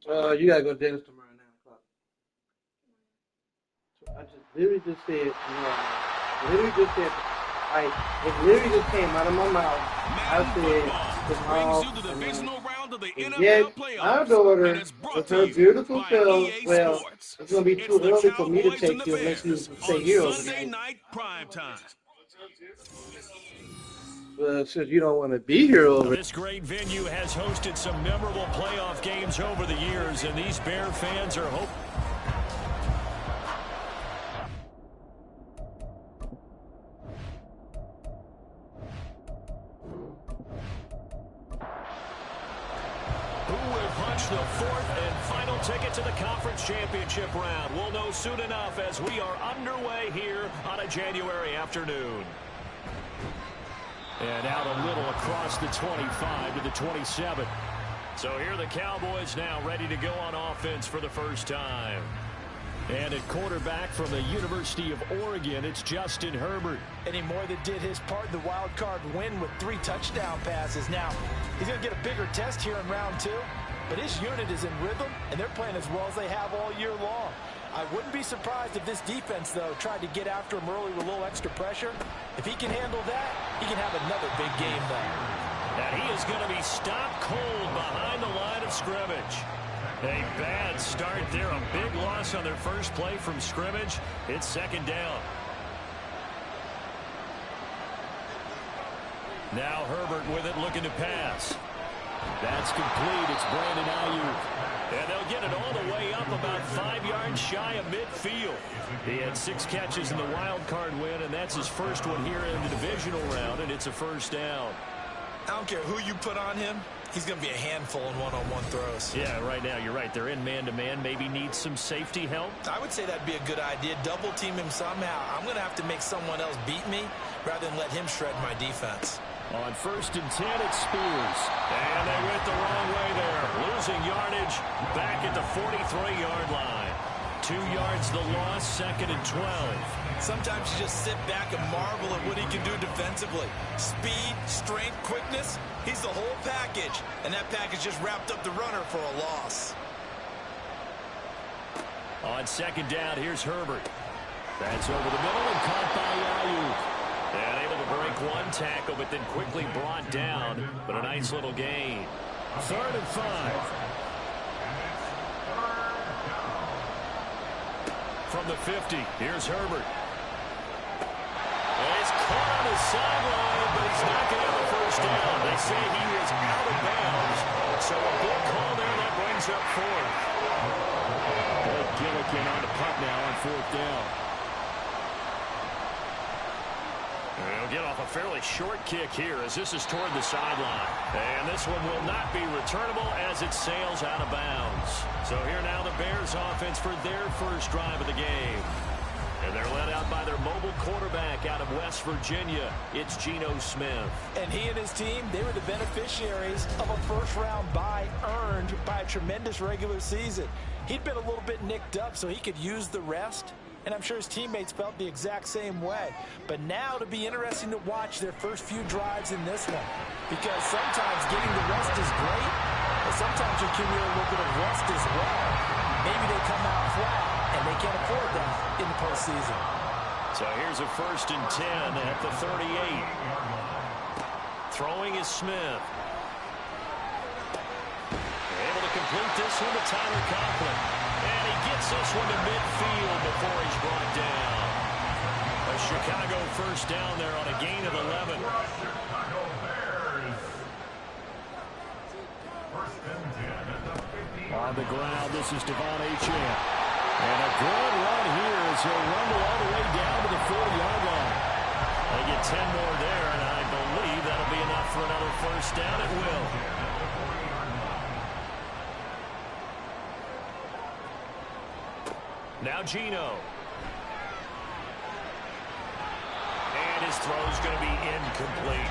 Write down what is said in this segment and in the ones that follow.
You gotta go to dentist tomorrow at 9 o'clock. So I just literally just said no. Literally just said it literally just came out of my mouth. I said tomorrow and yet my daughter with her beautiful self, well, it's gonna be too early for me to take you unless you stay here overnight. Since you don't want to be here over. This great venue has hosted some memorable playoff games over the years, and these Bear fans are hoping. Who will punch the fourth and final ticket to the conference championship round? We'll know soon enough as we are underway here on a January afternoon. And out a little across the 25 to the 27. So here are the Cowboys now ready to go on offense for the first time. And at quarterback from the University of Oregon, it's Justin Herbert. And he more than did his part in the wild card win with 3 touchdown passes. Now, he's going to get a bigger test here in round 2. But his unit is in rhythm, and they're playing as well as they have all year long. I wouldn't be surprised if this defense, though, tried to get after him early with a little extra pressure. If he can handle that, he can have another big game, though. And he is going to be stopped cold behind the line of scrimmage. A bad start there, a big loss on their first play from scrimmage. It's second down. Now Herbert with it, looking to pass. That's complete. It's Brandon Ayuk. And they'll get it all the way up about 5 yards shy of midfield. He had 6 catches in the wild card win, and that's his first one here in the divisional round, and it's a first down. I don't care who you put on him. He's going to be a handful in one-on-one throws. Yeah, right now, you're right. They're in man-to-man. Maybe need some safety help. I would say that'd be a good idea. Double team him somehow. I'm going to have to make someone else beat me rather than let him shred my defense. On 1st and 10, it's Spears. And they went the wrong way there. Losing yardage back at the 43-yard line. 2 yards the loss, 2nd and 12. Sometimes you just sit back and marvel at what he can do defensively. Speed, strength, quickness, he's the whole package. And that package just wrapped up the runner for a loss. On 2nd down, here's Herbert. That's over the middle and caught by Ayuk. And able to break one tackle, but then quickly brought down. But a nice little gain. 3rd and 5. From the 50, here's Herbert. He's caught on the sideline, but he's not going to have a first down. They say he is out of bounds. So a big call there that brings up 4th. Gillikin on the punt now on 4th down. And he'll get off a fairly short kick here as this is toward the sideline. And this one will not be returnable as it sails out of bounds. So here now the Bears offense for their first drive of the game. And they're led out by their mobile quarterback out of West Virginia. It's Geno Smith. And he and his team, they were the beneficiaries of a first-round bye earned by a tremendous regular season. He'd been a little bit nicked up, so he could use the rest. And I'm sure his teammates felt the exact same way. But now it'll be interesting to watch their first few drives in this one. Because sometimes getting the rest is great, but sometimes you accumulate a little bit of rest as well. Maybe they come out flat, and they can't afford that in the postseason. So here's a 1st and 10 at the 38. Throwing is Smith. Able to complete this one to Tyler Conklin. And he gets this one to midfield before he's brought down. A Chicago first down there on a gain of 11. On the ground, this is Devon Achane. And a good run here as he'll rumble all the way down to the 40-yard line. They get 10 more there, and I believe that'll be enough for another first down. It will. Now Geno. And his throw's going to be incomplete.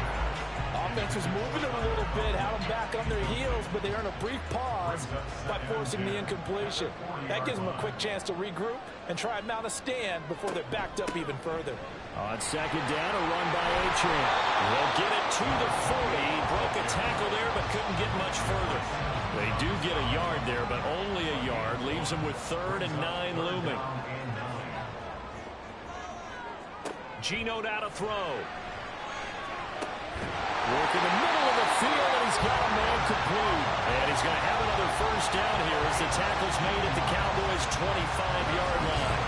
Offense was moving it a little bit, had them back on their heels, but they earned a brief pause by forcing the incompletion. That gives them a quick chance to regroup and try and mount a stand before they're backed up even further. On second down, a run by Achane. They'll get it to the 40. Broke a tackle there, but couldn't get much further. They do get a yard there, but only a yard. Leaves them with 3rd and 9 looming. Geno now to throw. Work in the middle of the field, and he's got a man complete. And he's going to have another first down here as the tackle's made at the Cowboys' 25-yard line.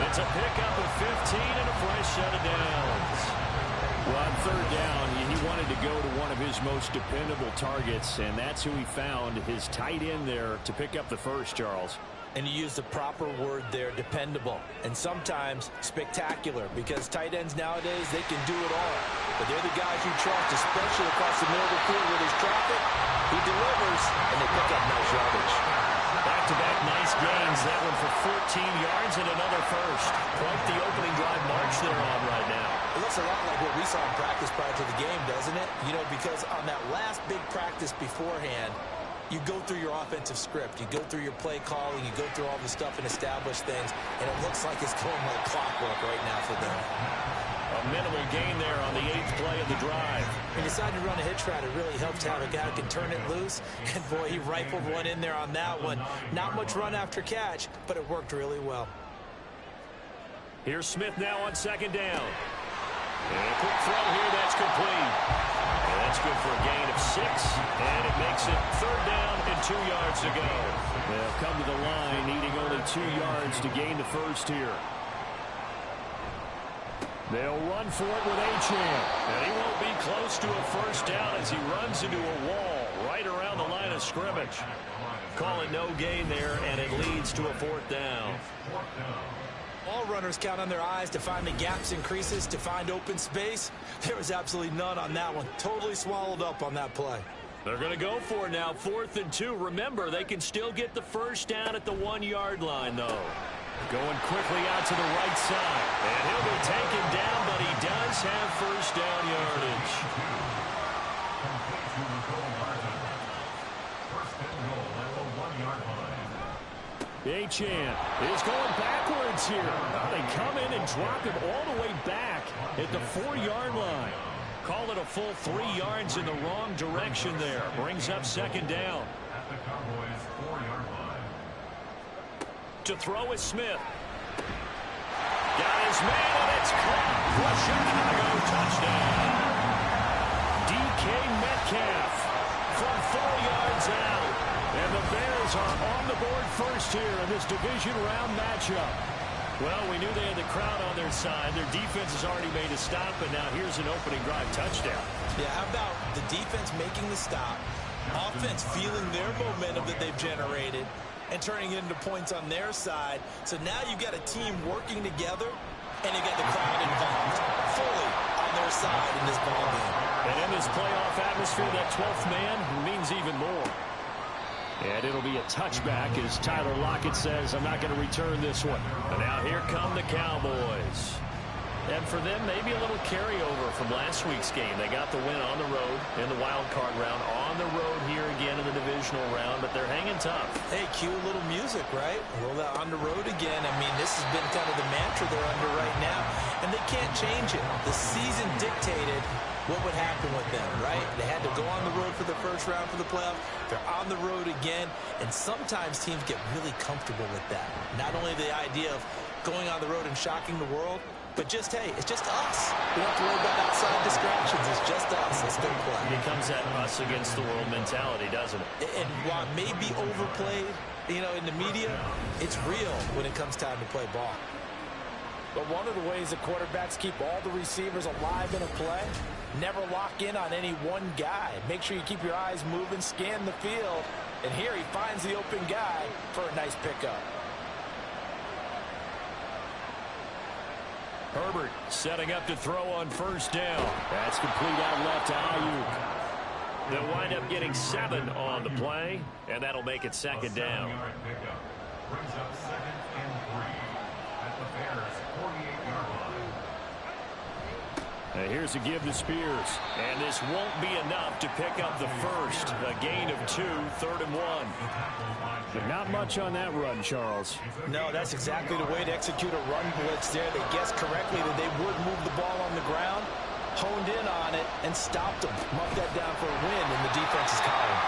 It's a pickup of 15 and a fresh set of downs. Well, on 3rd down, he wanted to go to one of his most dependable targets, and that's who he found, his tight end there, to pick up the first, Charles. And you use the proper word there, dependable, and sometimes spectacular, because tight ends nowadays, they can do it all. But they're the guys you trust, especially across the middle of the field with his traffic. He delivers, and they pick up nice yardage. Back-to-back nice gains. That one for 14 yards and another first. Quite the opening drive march they're on right now. It looks a lot like what we saw in practice prior to the game, doesn't it? You know, because on that last big practice beforehand, you go through your offensive script. You go through your play calling. You go through all the stuff and establish things. And it looks like it's going like clockwork right now for them. A minimal gain there on the 8th play of the drive. When you decide to run a hitch route, it really helps to have a guy who can turn it loose. And, boy, he rifled one in there on that one. Not much run after catch, but it worked really well. Here's Smith now on 2nd down. And a quick throw here. That's complete. And that's good for a gain of 6. And it makes it 3rd down and 2 yards to go. They'll come to the line needing only 2 yards to gain the first here. They'll run for it with Achane. And he won't be close to a first down as he runs into a wall right around the line of scrimmage. Call it no gain there, and it leads to a 4th down. All runners count on their eyes to find the gaps and creases, to find open space. There was absolutely none on that one. Totally swallowed up on that play. They're going to go for it now, 4th and 2. Remember, they can still get the first down at the 1-yard line, though. Going quickly out to the right side. And he'll be taken down, but he does have first down yardage. Achane is going backwards here. They come in and drop him all the way back at the 4-yard line. Call it a full 3 yards in the wrong direction there. Brings up 2nd down. At the Cowboys' 4-yard line. To throw is Smith. Got his man, and it's caught. For Chicago, touchdown. DK Metcalf from 4 yards out. And the Bears are on the board first here in this division round matchup. Well, we knew they had the crowd on their side. Their defense has already made a stop, and now here's an opening drive touchdown. Yeah, how about the defense making the stop, offense feeling their momentum that they've generated, and turning it into points on their side. So now you've got a team working together, and you've got the crowd involved fully on their side in this ballgame. And in this playoff atmosphere, that 12th man means even more. And it'll be a touchback as Tyler Lockett says, I'm not going to return this one. And now here come the Cowboys. And for them, maybe a little carryover from last week's game. They got the win on the road in the wild card round, on the road here again in the divisional round, but they're hanging tough. Hey, cue a little music, right? Roll that on the road again. I mean, this has been kind of the mantra they're under right now, and they can't change it. The season dictated what would happen with them, right? They had to go on the road for the first round for the playoffs. They're on the road again, and sometimes teams get really comfortable with that. Not only the idea of going on the road and shocking the world, but just, hey, it's just us. We don't have to worry about outside distractions. It's just us. Let's go play. It becomes that us against the world mentality, doesn't it? And while it may be overplayed, you know, in the media, it's real when it comes time to play ball. But one of the ways that quarterbacks keep all the receivers alive in a play, never lock in on any one guy. Make sure you keep your eyes moving, scan the field. And here he finds the open guy for a nice pickup. Herbert setting up to throw on first down. That's complete out left to Ayuk. They'll wind up getting 7 on the play, and that'll make it 2nd down. Brings up 2nd and 3 at the Bears' 48-yard line. Here's a give to Spears. And this won't be enough to pick up the first. A gain of 2, 3rd and 1. But not much on that run, Charles. No, that's exactly the way to execute a run blitz there. They guessed correctly that they would move the ball on the ground, honed in on it, and stopped them. Marked that down for a win in the defense's column.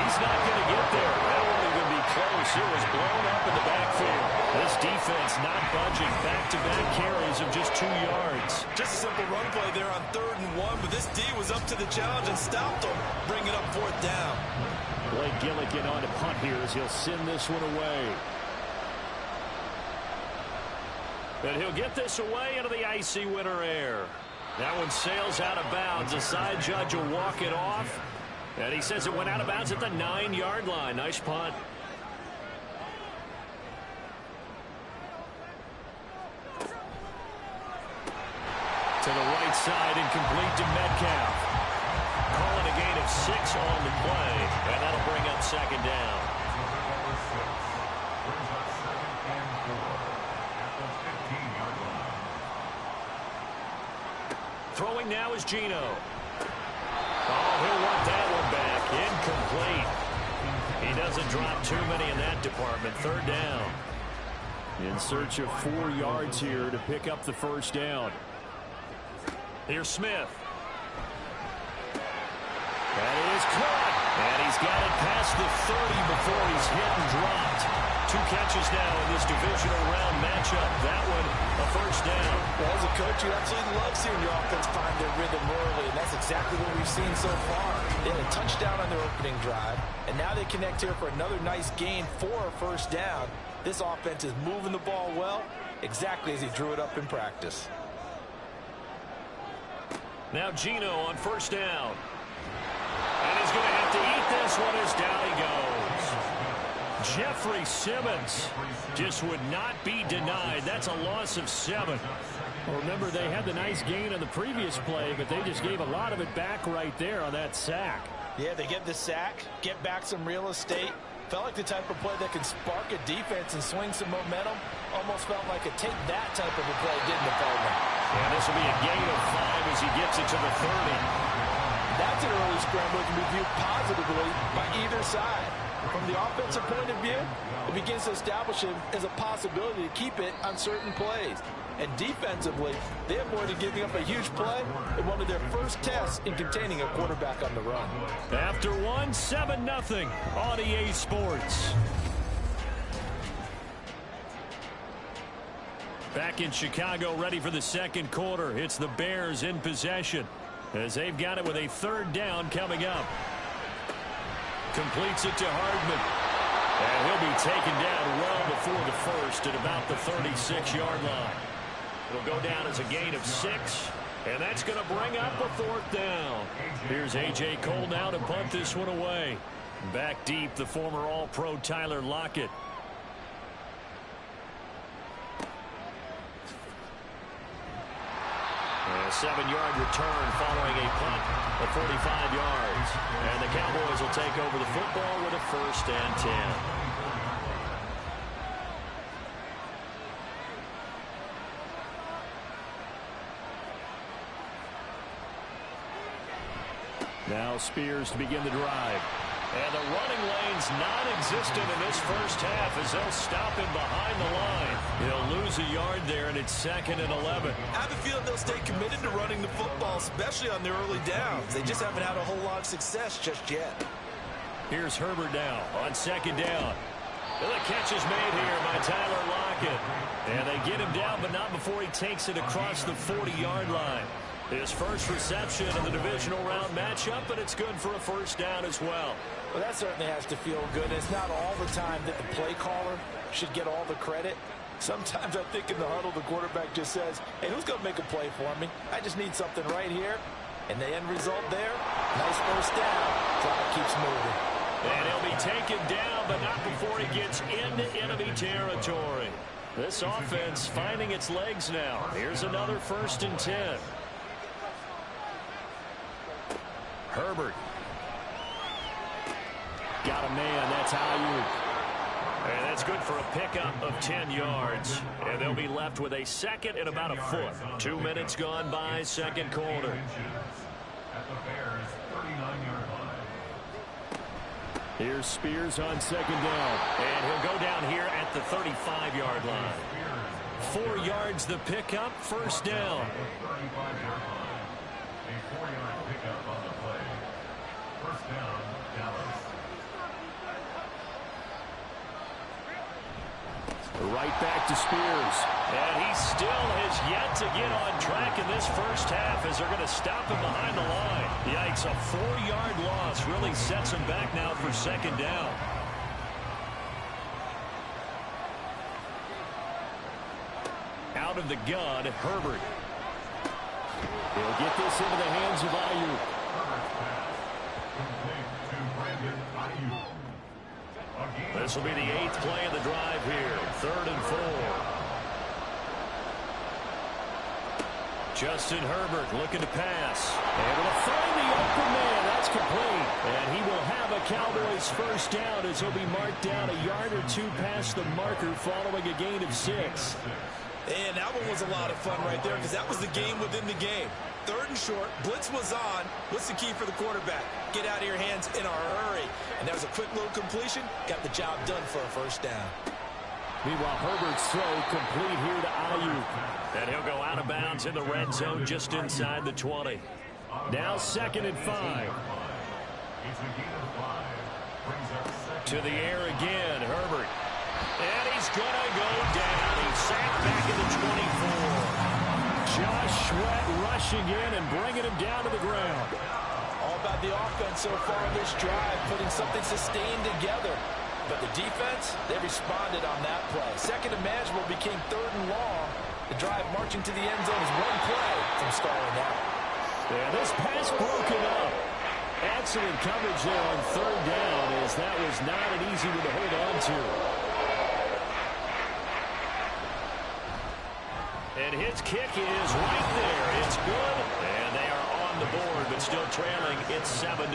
He's not going to get there. That won't even be close. It was blown up in the backfield. This defense not budging. Back-to-back carries of just 2 yards. Just a simple run play there on 3rd and 1, but this D was up to the challenge and stopped them, bringing up 4th down. Blake Gillikin on to punt here as he'll send this one away. But he'll get this away into the icy winter air. That one sails out of bounds. The side judge will walk it off. And he says it went out of bounds at the 9-yard line. Nice punt. To the right side, incomplete to Metcalf. Calling a gain of 6 on the play, and that'll bring up 2nd down. Throwing now is Geno. Oh, he'll want that one back. Incomplete. He doesn't drop too many in that department. 3rd down. In search of 4 yards here to pick up the 1st down. Here's Smith. That is caught. And he's got it past the 30 before he's hit and dropped. 2 catches now in this divisional round matchup. That one, a 1st down. Well, as a coach, you absolutely love seeing your offense find their rhythm early, and that's exactly what we've seen so far. They had a touchdown on their opening drive, and now they connect here for another nice gain for a 1st down. This offense is moving the ball well, exactly as he drew it up in practice. Now Geno on 1st down. And he's going to have to eat this one as down he goes. Jeffrey Simmons just would not be denied. That's a loss of 7. Well, remember, they had the nice gain on the previous play, but they just gave a lot of it back right there on that sack. Yeah, they get the sack, get back some real estate. Felt like the type of play that can spark a defense and swing some momentum. Almost felt like a take that type of a play, didn't it, Feldman? And this will be a gain of 5 as he gets it to the 30. That's an early scramble that can be viewed positively by either side. From the offensive point of view, it begins to establish it as a possibility to keep it on certain plays. And defensively, they avoided giving up a huge play in one of their first tests in containing a quarterback on the run. After 1, 7-0 on EA Sports. Back in Chicago, ready for the 2nd quarter. It's the Bears in possession as they've got it with a 3rd down coming up. Completes it to Hardman. And he'll be taken down well before the 1st at about the 36-yard line. It'll go down as a gain of 6, and that's going to bring up a 4th down. Here's A.J. Cole now to punt this one away. Back deep, the former All-Pro Tyler Lockett. A 7-yard return following a punt of 45 yards. And the Cowboys will take over the football with a 1st and 10. Now Spears to begin the drive. And the running lane's non-existent in this first half as they'll stop him behind the line. He'll lose a yard there, and it's 2nd and 11. I have a feeling they'll stay committed to running the football, especially on their early downs. They just haven't had a whole lot of success just yet. Here's Herbert now on 2nd down. And the catch is made here by Tyler Lockett. And they get him down, but not before he takes it across the 40-yard line. His first reception of the divisional round matchup, but it's good for a 1st down as well. Well, that certainly has to feel good. It's not all the time that the play caller should get all the credit. Sometimes I think in the huddle, the quarterback just says, hey, who's going to make a play for me? I just need something right here. And the end result there, nice 1st down. Clock keeps moving. And he'll be taken down, but not before he gets into enemy territory. This offense finding its legs now. Here's another 1st and 10. Herbert. Got a man. That's Ayuk. And that's good for a pickup of 10 yards. And they'll be left with a second and about a foot. 2 minutes gone by, second quarter. Here's Spears on second down. And he'll go down here at the 35-yard line. 4 yards the pickup, first down. Right back to Spears. And he still has yet to get on track in this first half as they're going to stop him behind the line. Yikes, a 4-yard loss really sets him back now for second down. Out of the gun, Herbert. He'll get this into the hands of Ayuk. This will be the 8th play of the drive here. 3rd and 4. Justin Herbert looking to pass. Able to find the open man. That's complete. And he will have a Cowboys first down as he'll be marked down a yard or two past the marker following a gain of 6. And that one was a lot of fun right there because that was the game within the game. 3rd and short, blitz was on. What's the key for the quarterback? Get out of your hands in a hurry. And that was a quick little completion. Got the job done for a first down. Meanwhile, Herbert's throw complete here to Ayuk. And he'll go out of bounds in the red zone just inside the 20. Now 2nd and 5. To the air again, Herbert. And he's going to go down. He's sacked back at the 24. Josh Sweat rushing in and bringing him down to the ground. All about the offense so far this drive, putting something sustained together. But the defense, they responded on that play. Second and manageable became 3rd and long. The drive marching to the end zone is one play from stalling out. Yeah, this pass broken up. Excellent coverage there on 3rd down as that was not an easy one to hold on to. And his kick is right there. It's good. And they are on the board, but still trailing. It's 7-3.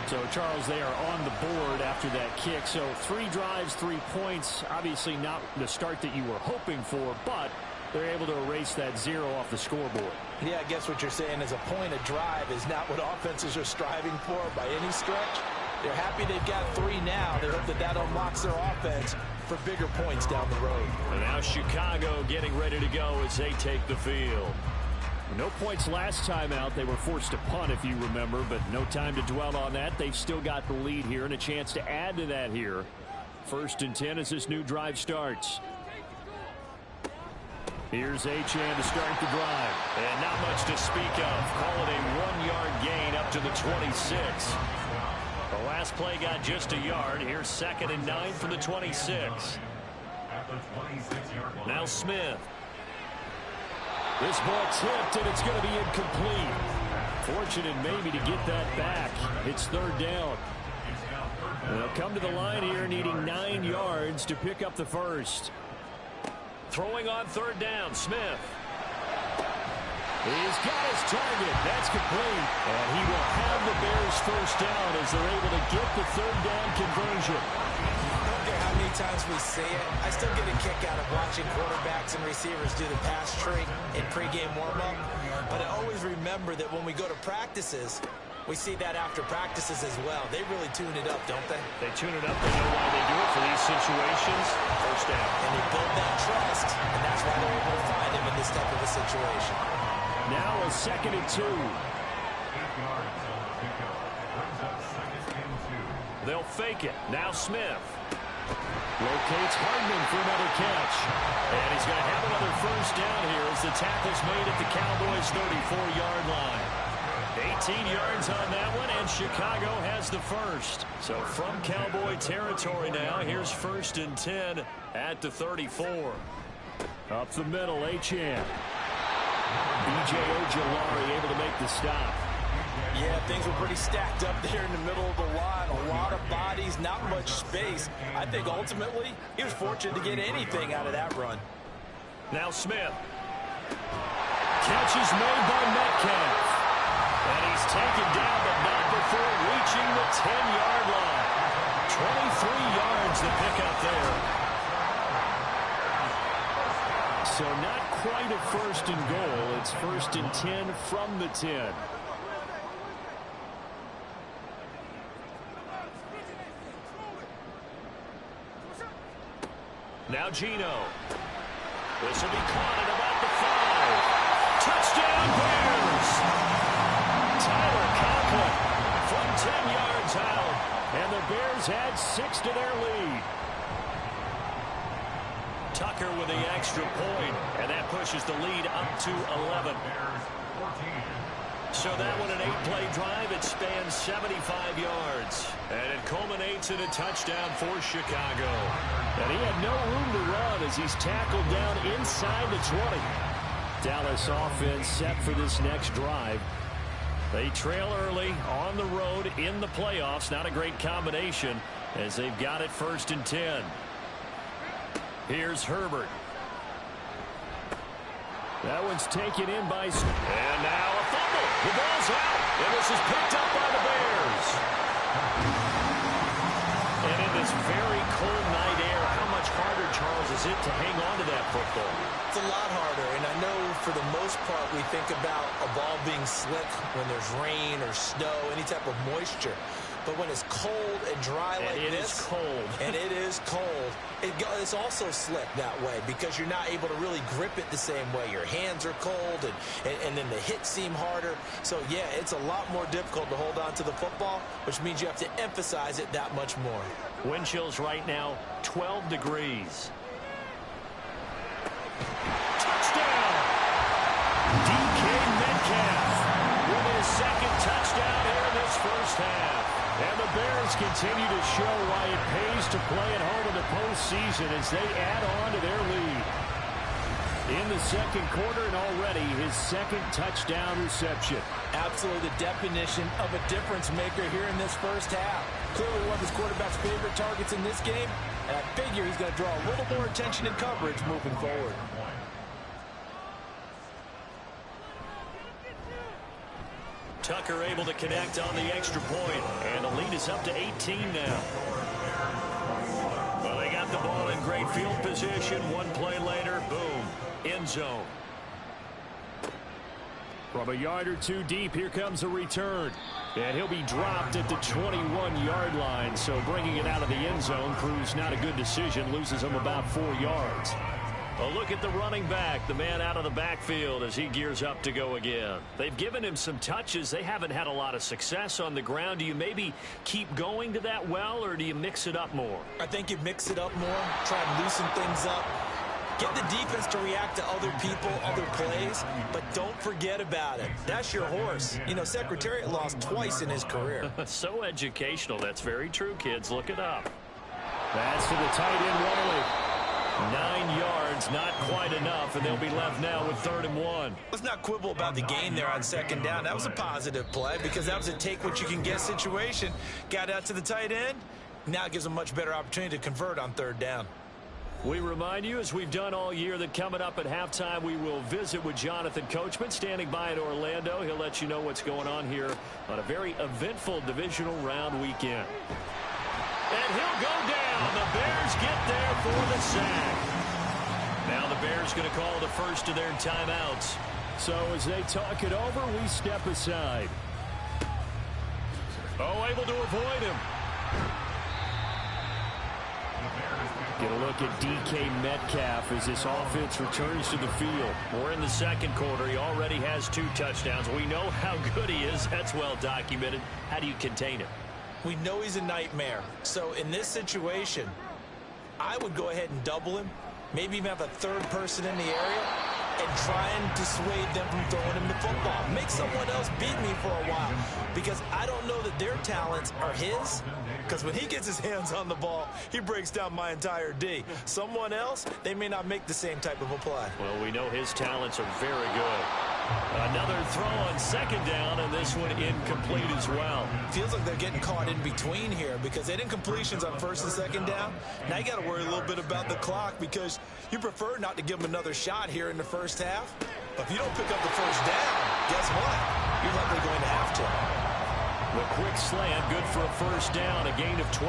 So, Charles, they are on the board after that kick. So 3 drives, 3 points. Obviously not the start that you were hoping for, but they're able to erase that 0 off the scoreboard. Yeah, I guess what you're saying is a point of drive is not what offenses are striving for by any stretch. They're happy they've got 3 now. They hope that that unlocks their offense for bigger points down the road. And now Chicago getting ready to go as they take the field. No points last time out. They were forced to punt, if you remember, but no time to dwell on that. They've still got the lead here and a chance to add to that here. 1st and 10 as this new drive starts. Here's Achane to start the drive. And not much to speak of. Call it a 1-yard gain up to the 26. The last play got just a yard. Here's 2nd and 9 from the 26. Now Smith. This ball tipped, and it's going to be incomplete. Fortunate maybe to get that back. It's 3rd down. They'll come to the line here needing 9 yards to pick up the first. Throwing on 3rd down, Smith. He's got his target. That's complete. And he will have the Bears first down as they're able to get the 3rd down conversion. I don't care how many times we say it, I still get a kick out of watching quarterbacks and receivers do the pass tree in pregame warm-up. But I always remember that when we go to practices, we see that after practices as well. They really tune it up, don't they? They tune it up. They know why they do it for these situations. First down. And they build that trust, and that's why they're able to find him in this type of a situation. Now a 2nd and 2. They'll fake it. Now Smith. Locates Hardman for another catch. And he's going to have another first down here as the tackle's made at the Cowboys' 34-yard line. 18 yards on that one, and Chicago has the first. So from Cowboy territory now, here's 1st and 10 at the 34. Up the middle, Achane. B.J. Ojulari able to make the stop. Yeah, things were pretty stacked up there in the middle of the line. A lot of bodies, not much space. I think ultimately he was fortunate to get anything out of that run. Now Smith. Catch is made by Metcalf. And he's taken down, but not before reaching the 10-yard line. yards to pick up there. So not quite a first and goal. It's 1st and 10 from the 10. Now Geno. This will be caught at about the 5. Touchdown Bears! Tyler Conklin from 10 yards out. And the Bears had 6 to their lead. Tucker with the extra point, and that pushes the lead up to 11. So that one, an 8-play drive. It spans 75 yards. And it culminates in a touchdown for Chicago. And he had no room to run as he's tackled down inside the 20. Dallas offense set for this next drive. They trail early on the road in the playoffs. Not a great combination as they've got it 1st and 10. Here's Herbert. That one's taken in by... And now a fumble. The ball's out. And this is picked up by the Bears. And in this very cold night air, how much harder, Charles, is it to hang on to that football? It's a lot harder, and I know for the most part we think about a ball being slick when there's rain or snow, any type of moisture. But when it's cold and dry like this, it is cold. And it is cold, it's also slick that way because you're not able to really grip it the same way. Your hands are cold, and then the hits seem harder. So, yeah, it's a lot more difficult to hold on to the football, which means you have to emphasize it that much more. Wind chills right now, 12 degrees. Touchdown! DK Metcalf with his second touchdown here in this first half. And the Bears continue to show why it pays to play at home in the postseason as they add on to their lead. In the second quarter, and already his second touchdown reception. Absolutely the definition of a difference maker here in this first half. Clearly one of his quarterback's favorite targets in this game, and I figure he's going to draw a little more attention and coverage moving forward. Tucker able to connect on the extra point, and the lead is up to 18 now. Well, they got the ball in great field position. One play later, boom, end zone. From a yard or two deep, here comes a return. And he'll be dropped at the 21-yard line, so bringing it out of the end zone proves not a good decision, loses him about 4 yards. A look at the running back, the man out of the backfield as he gears up to go again. They've given him some touches. They haven't had a lot of success on the ground. Do you maybe keep going to that well, or do you mix it up more? I think you mix it up more, try and loosen things up. Get the defense to react to other people, other plays, but don't forget about it. That's your horse. You know, Secretariat lost twice in his career. So educational. That's very true, kids. Look it up. That's to the tight end, Wiley. 9 yards, not quite enough, and they'll be left now with 3rd and 1. Let's not quibble about the gain there on second down. That was a positive play because that was a take-what-you-can-get situation. Got out to the tight end. Now it gives a much better opportunity to convert on 3rd down. We remind you, as we've done all year, that coming up at halftime, we will visit with Jonathan Coachman, standing by in Orlando. He'll let you know what's going on here on a very eventful divisional round weekend. And he'll go down. The Bears get there for the sack. Now the Bears going to call the first of their timeouts. So as they talk it over, we step aside. Oh, able to avoid him. Get a look at DK Metcalf as this offense returns to the field. We're in the second quarter. He already has 2 touchdowns. We know how good he is. That's well documented. How do you contain him? We know he's a nightmare. So in this situation, I would go ahead and double him, maybe even have a 3rd person in the area, and try and dissuade them from throwing him the football. Make someone else beat me for a while, because I don't know that their talents are his, because when he gets his hands on the ball, he breaks down my entire D. Someone else, they may not make the same type of a play. Well, we know his talents are very good. Another throw on second down, and this one incomplete as well. Feels like they're getting caught in between here because they had incompletions on 1st and 2nd down. Now you got to worry a little bit about the clock because you prefer not to give them another shot here in the first half. But if you don't pick up the first down, guess what? You're likely going to have to. The quick slant, good for a first down, a gain of 12.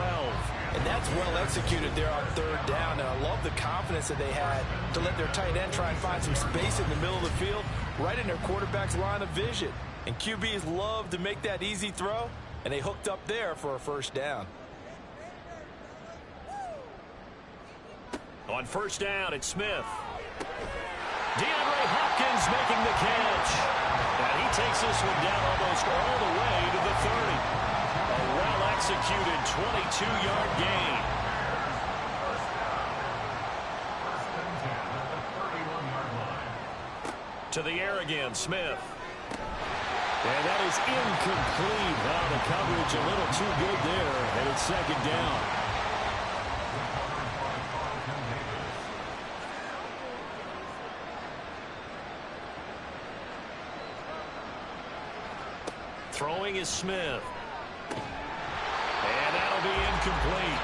And that's well executed there on third down. And I love the confidence that they had to let their tight end try and find some space in the middle of the field, right in their quarterback's line of vision. And QBs love to make that easy throw, and they hooked up there for a first down. On first down, it's Smith. DeAndre Hopkins making the catch. And he takes this one down almost all the way to the 30. A well-executed 22-yard gain. To the air again, Smith. And that is incomplete. Wow, the coverage a little too good there, and it's second down. Throwing is Smith. And that'll be incomplete.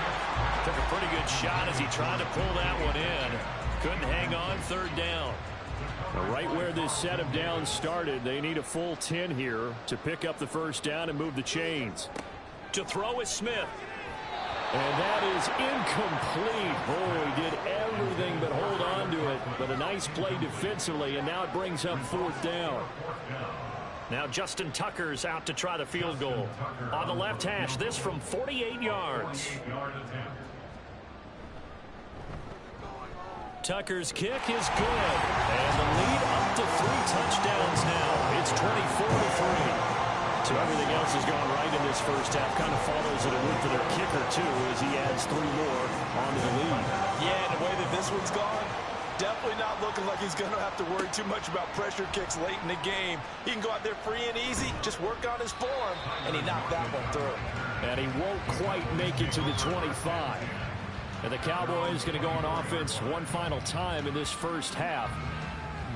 Took a pretty good shot as he tried to pull that one in. Couldn't hang on, third down. Right where this set of downs started, they need a full 10 here to pick up the first down and move the chains. To throw is Smith. And that is incomplete. Oh, he did everything but hold on to it. But a nice play defensively, and now it brings up fourth down. Now Justin Tucker's out to try the field goal. On the left hash, this from 48 yards. Tucker's kick is good. And the lead up to 3 touchdowns now. It's 24-3. So everything else is going right in this first half. Kind of follows it a loop for their kicker, too, as he adds 3 more onto the lead. Yeah, and the way that this one's gone, definitely not looking like he's going to have to worry too much about pressure kicks late in the game. He can go out there free and easy, just work on his form, and he knocked that one through. And he won't quite make it to the 25. And the Cowboys going to go on offense one final time in this first half.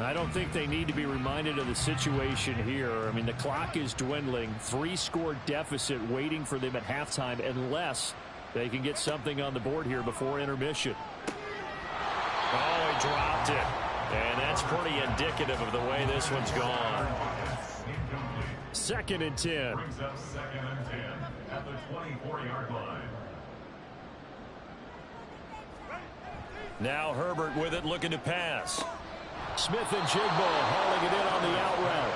I don't think they need to be reminded of the situation here. I mean, the clock is dwindling. 3-score deficit waiting for them at halftime unless they can get something on the board here before intermission. Oh, he dropped it. And that's pretty indicative of the way this one's gone. 2nd and 10. Brings up 2nd and 10 at the 24-yard line. Now Herbert with it, looking to pass. Smith and Jigbo hauling it in on the out route.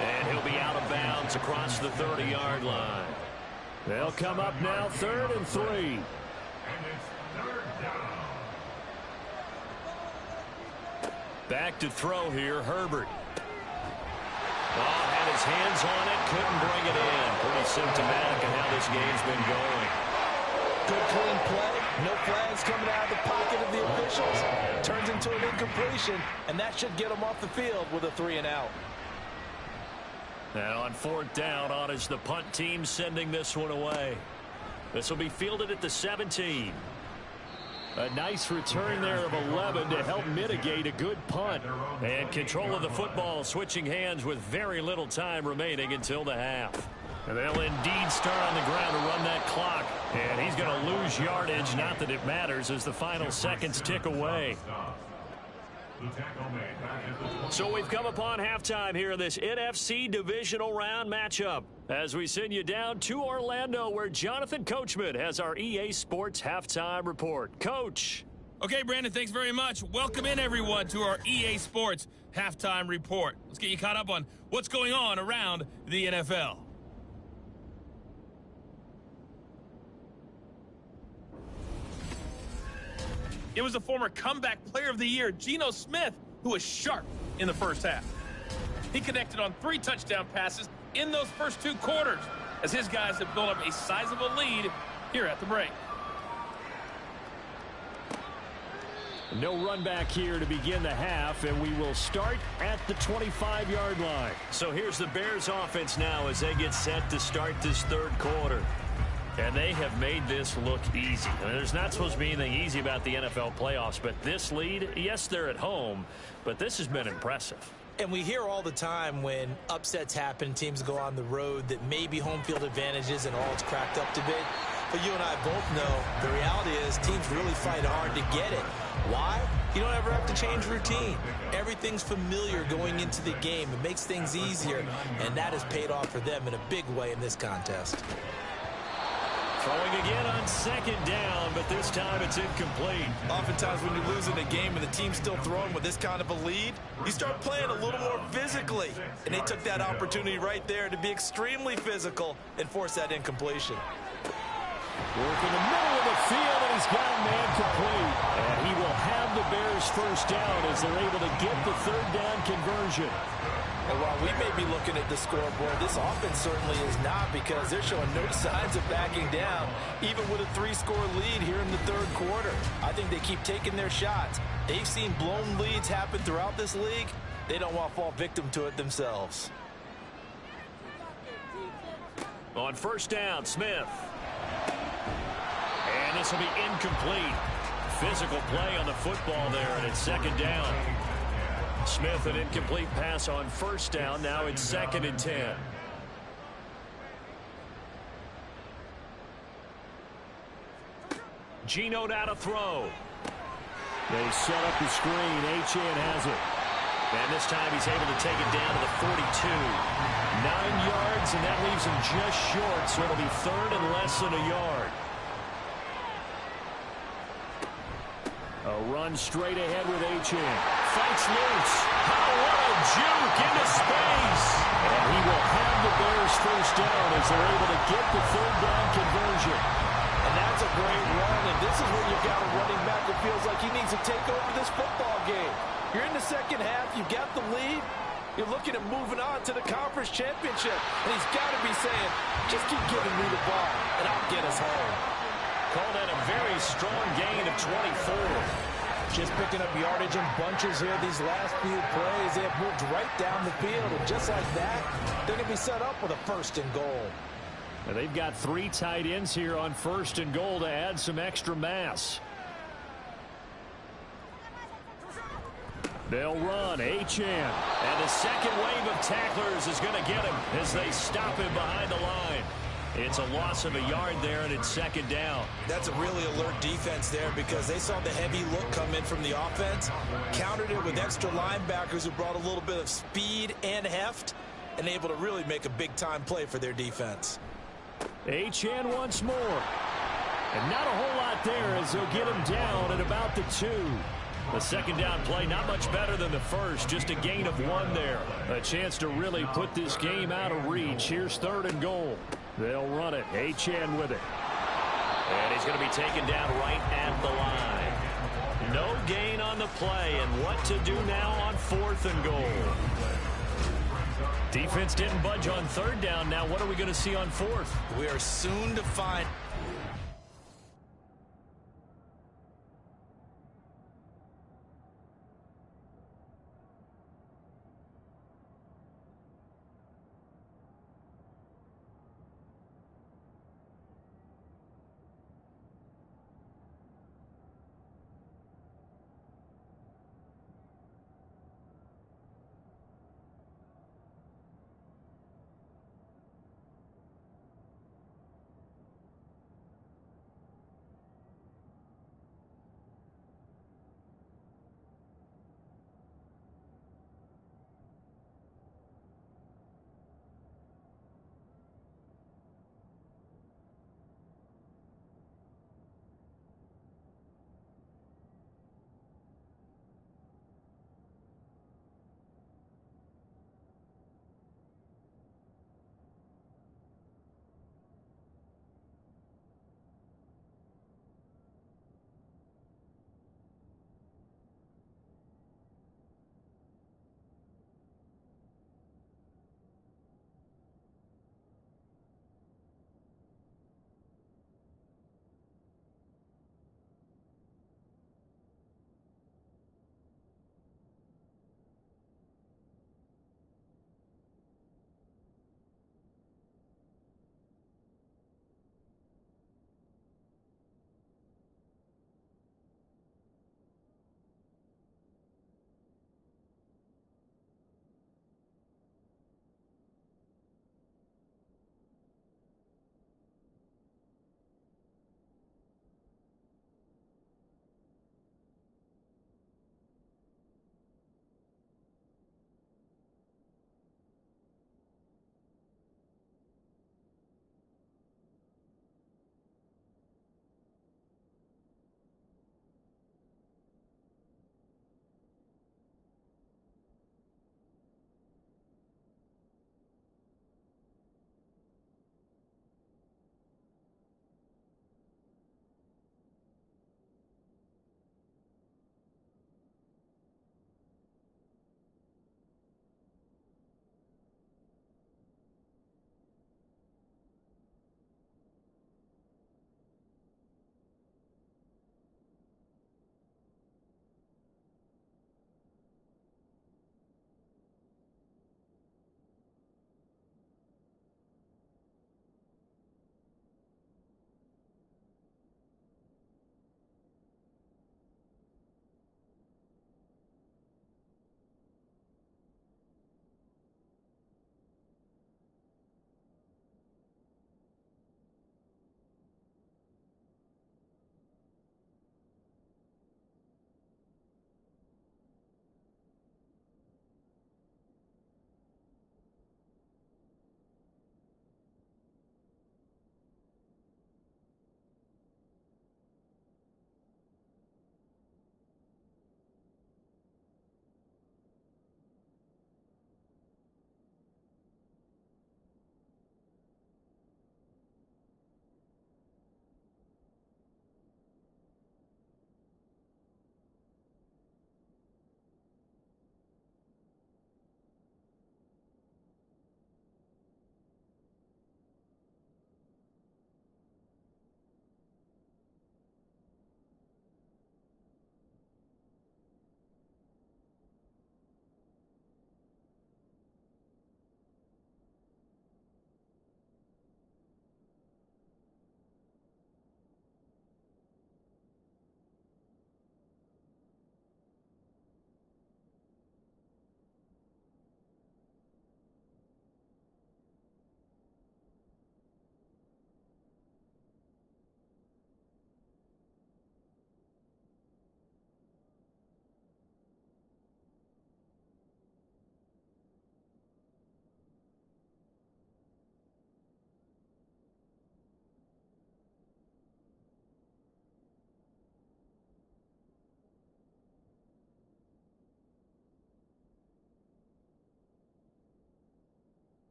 And he'll be out of bounds across the 30-yard line. They'll come up now, 3rd and 3. And it's 3rd down. Back to throw here, Herbert. Oh, had his hands on it, couldn't bring it in. Pretty symptomatic of how this game's been going. Good clean play. No flags coming out of the pocket of the officials. Turns into an incompletion, and that should get him off the field with a 3-and-out. Now on 4th down, on is the punt team sending this one away. This will be fielded at the 17. A nice return there of 11 to help mitigate a good punt. And control of the football switching hands with very little time remaining until the half. And they'll indeed start on the ground to run that clock. And he's going to lose yardage, not that it matters, as the final seconds tick away. So we've come upon halftime here in this NFC divisional round matchup as we send you down to Orlando, where Jonathan Coachman has our EA Sports halftime report. Coach. Okay, Brandon, thanks very much. Welcome in, everyone, to our EA Sports halftime report. Let's get you caught up on what's going on around the NFL. It was the former comeback player of the year, Geno Smith, who was sharp in the first half. He connected on 3 touchdown passes in those first 2 quarters, as his guys have built up a sizable lead here at the break. No run back here to begin the half, and we will start at the 25-yard line. So here's the Bears offense now as they get set to start this 3rd quarter. And they have made this look easy. I mean, there's not supposed to be anything easy about the NFL playoffs, but this lead, yes, they're at home, but this has been impressive. And we hear all the time when upsets happen, teams go on the road, that maybe home field advantages and all it's cracked up to be. But you and I both know the reality is teams really fight hard to get it. Why? You don't ever have to change routine. Everything's familiar going into the game. It makes things easier, and that has paid off for them in a big way in this contest. Throwing again on second down, but this time it's incomplete. Oftentimes when you're losing a game and the team's still throwing with this kind of a lead, you start playing a little more physically. And they took that opportunity right there to be extremely physical and force that incompletion. Work in the middle of the field, and he's got a man complete. And he will have the Bears first down as they're able to get the third down conversion. And while we may be looking at the scoreboard, this offense certainly is not, because they're showing no signs of backing down, even with a 3-score lead here in the third quarter. I think they keep taking their shots. They've seen blown leads happen throughout this league. They don't want to fall victim to it themselves. On first down, Smith. And this will be incomplete. Physical play on the football there, and it's second down. Smith, an incomplete pass on first down. Now it's 2nd and 10. Geno now to throw. They set up the screen. Achane has it. And this time he's able to take it down to the 42. 9 yards, and that leaves him just short, so it'll be 3rd and less than a yard. A run straight ahead with Achane. Fights loose. Oh, what a juke into space. And he will have the Bears first down as they're able to get the third down conversion. And that's a great run, and this is where you've got a running back that feels like he needs to take over this football game. You're in the second half, you've got the lead, you're looking at moving on to the conference championship, and he's got to be saying, just keep giving me the ball, and I'll get us home. Call that a very strong gain of 24. Just picking up yardage in bunches here these last few plays. They have moved right down the field, and just like that, they're going to be set up with a 1st and goal. Now they've got 3 tight ends here on 1st and goal to add some extra mass. They'll run. Achane. And the second wave of tacklers is going to get him as they stop him behind the line. It's a loss of a yard there, and it's 2nd down. That's a really alert defense there, because they saw the heavy look come in from the offense, countered it with extra linebackers who brought a little bit of speed and heft, and able to really make a big-time play for their defense. Achane once more. And not a whole lot there as they'll get him down at about the 2. The 2nd down play not much better than the first, just a gain of 1 there. A chance to really put this game out of reach. Here's 3rd and goal. They'll run it. Achane with it. And he's going to be taken down right at the line. No gain on the play, and what to do now on 4th and goal. Defense didn't budge on 3rd down. Now what are we going to see on 4th? We are soon to find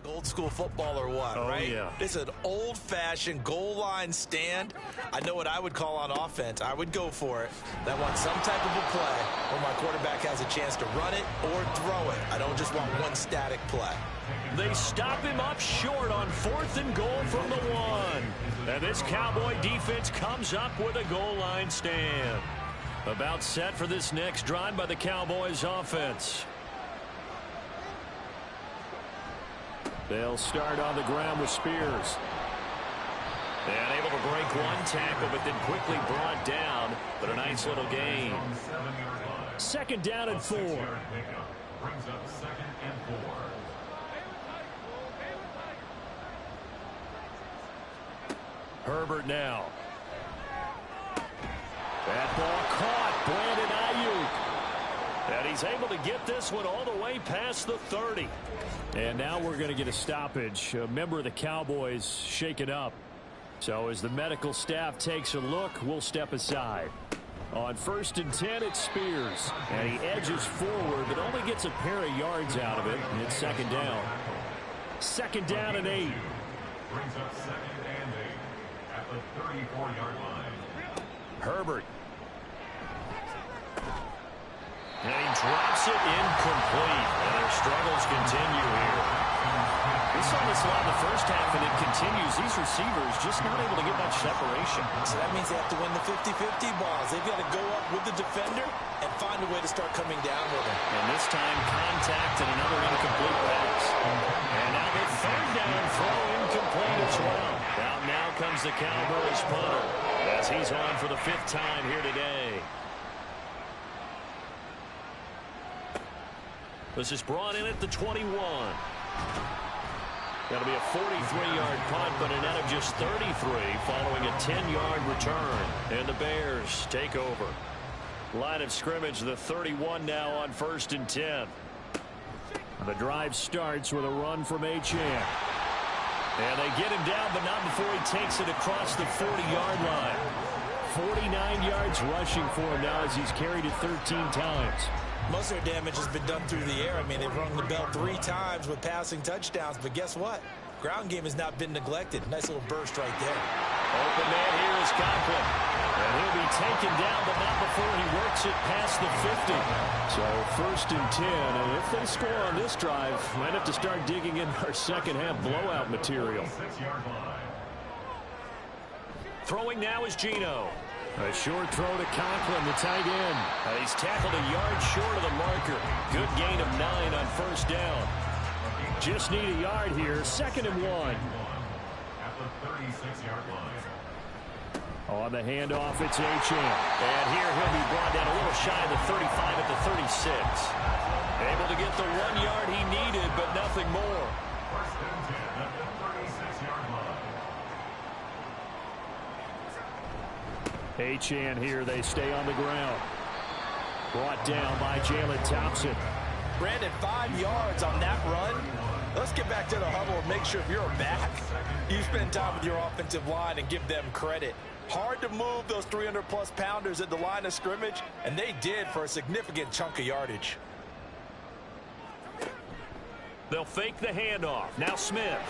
old school football or what, right? Yeah. It's an old-fashioned goal line stand. I know what I would call on offense. I would go for it. I want some type of a play where my quarterback has a chance to run it or throw it. I don't just want one static play. They stop him up short on 4th and goal from the 1. And this Cowboy defense comes up with a goal line stand. About set for this next drive by the Cowboys offense. They'll start on the ground with Spears. And able to break one tackle, but then quickly brought down. But a nice little gain. 2nd down and 4. Brings up 2nd and 4. Herbert now. That ball caught. Brandon Ayuk. And he's able to get this one all the way past the 30. And now we're going to get a stoppage. A member of the Cowboys shaken up. So as the medical staff takes a look, we'll step aside. On 1st and 10, it's Spears. And he edges forward, but only gets a pair of yards out of it. And it's 2nd down. 2nd down and 8. Brings up 2nd and 8 at the 34-yard line. Herbert. And he drops it incomplete. And their struggles continue here. We saw this a lot in the first half, and it continues. These receivers just not able to get much separation. So that means they have to win the 50-50 balls. They've got to go up with the defender and find a way to start coming down with him. And this time, contact and another incomplete pass. And now the 3rd down throw incomplete as well. Now comes the Cowboys punter as he's on for the 5th time here today. This is brought in at the 21. That'll be a 43-yard punt, but a net of just 33 following a 10-yard return. And the Bears take over. Line of scrimmage, the 31 now on 1st and 10. The drive starts with a run from Achane. And they get him down, but not before he takes it across the 40-yard line. 49 yards rushing for him now as he's carried it 13 times. Most of their damage has been done through the air. I mean, they've rung the bell 3 times with passing touchdowns, but guess what? Ground game has not been neglected. Nice little burst right there. Open man here is Conklin. And he'll be taken down, but not before he works it past the 50. So 1st and 10, and if they score on this drive, might have to start digging in our second half blowout material. 6-yard line. Throwing now is Geno. A short throw to Conklin, the tight end. He's tackled a yard short of the marker. Good gain of 9 on 1st down. Just need a yard here. 2nd and 1. At the 36-yard line. On the handoff, it's Achane. And here he'll be brought down a little shy of the 35 at the 36. Able to get the 1 yard he needed, but nothing more. 1st and 10 at the 36-yard line. Achane here, they stay on the ground. Brought down by Jalen Thompson. Brandon, 5 yards on that run. Let's get back to the huddle and make sure if you're a back, you spend time with your offensive line and give them credit. Hard to move those 300-plus pounders at the line of scrimmage, and they did for a significant chunk of yardage. They'll fake the handoff. Now Smith.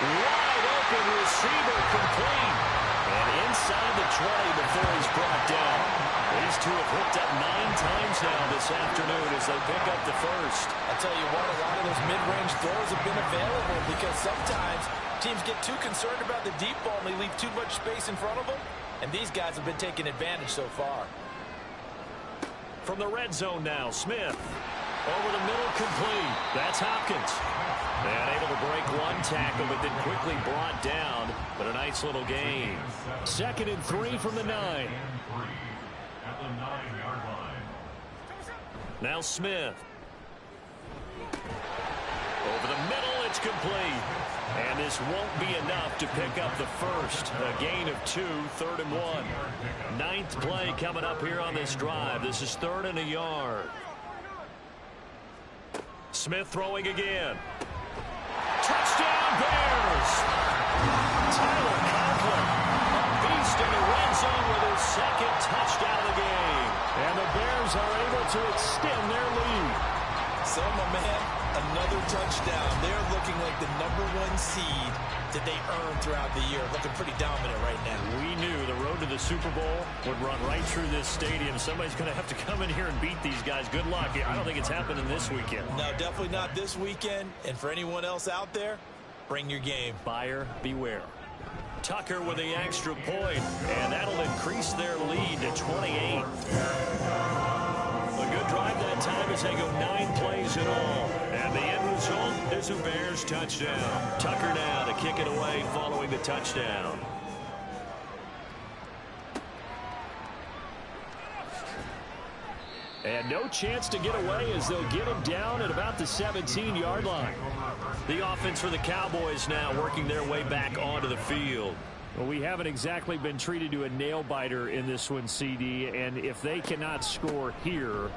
Wide open receiver complete. And inside the 20 before he's brought down. These two have hooked up 9 times now this afternoon as they pick up the first. I'll tell you what, a lot of those mid-range throws have been available because sometimes teams get too concerned about the deep ball and they leave too much space in front of them. And these guys have been taking advantage so far. From the red zone now, Smith. Over the middle, complete. That's Hopkins. And able to break one tackle, but then quickly brought down. But a nice little gain. 2nd and 3 from the 9. At the 9-yard line. Now Smith. Over the middle, it's complete. And this won't be enough to pick up the first. A gain of 2, 3rd and 1. 9th play coming up here on this drive. This is 3rd and a yard. Smith throwing again. Touchdown Bears! Tyler Conklin, a beast in the red zone with his 2nd touchdown of the game. And the Bears are able to extend their lead. So, my man, Another touchdown. They're looking like the #1 seed that they earned throughout the year. Looking pretty dominant right now. We knew the road to the Super Bowl would run right through this stadium. Somebody's going to have to come in here and beat these guys. Good luck. I don't think it's happening this weekend. No, definitely not this weekend. And for anyone else out there, bring your game. Buyer beware. Tucker with the extra point, and that'll increase their lead to 28. A good drive that time as they go 9 plays in all. And the end result is a Bears touchdown. Tucker now to kick it away following the touchdown. And no chance to get away as they'll get him down at about the 17-yard line. The offense for the Cowboys now working their way back onto the field. Well, we haven't exactly been treated to a nail-biter in this one, CD, and if they cannot score here,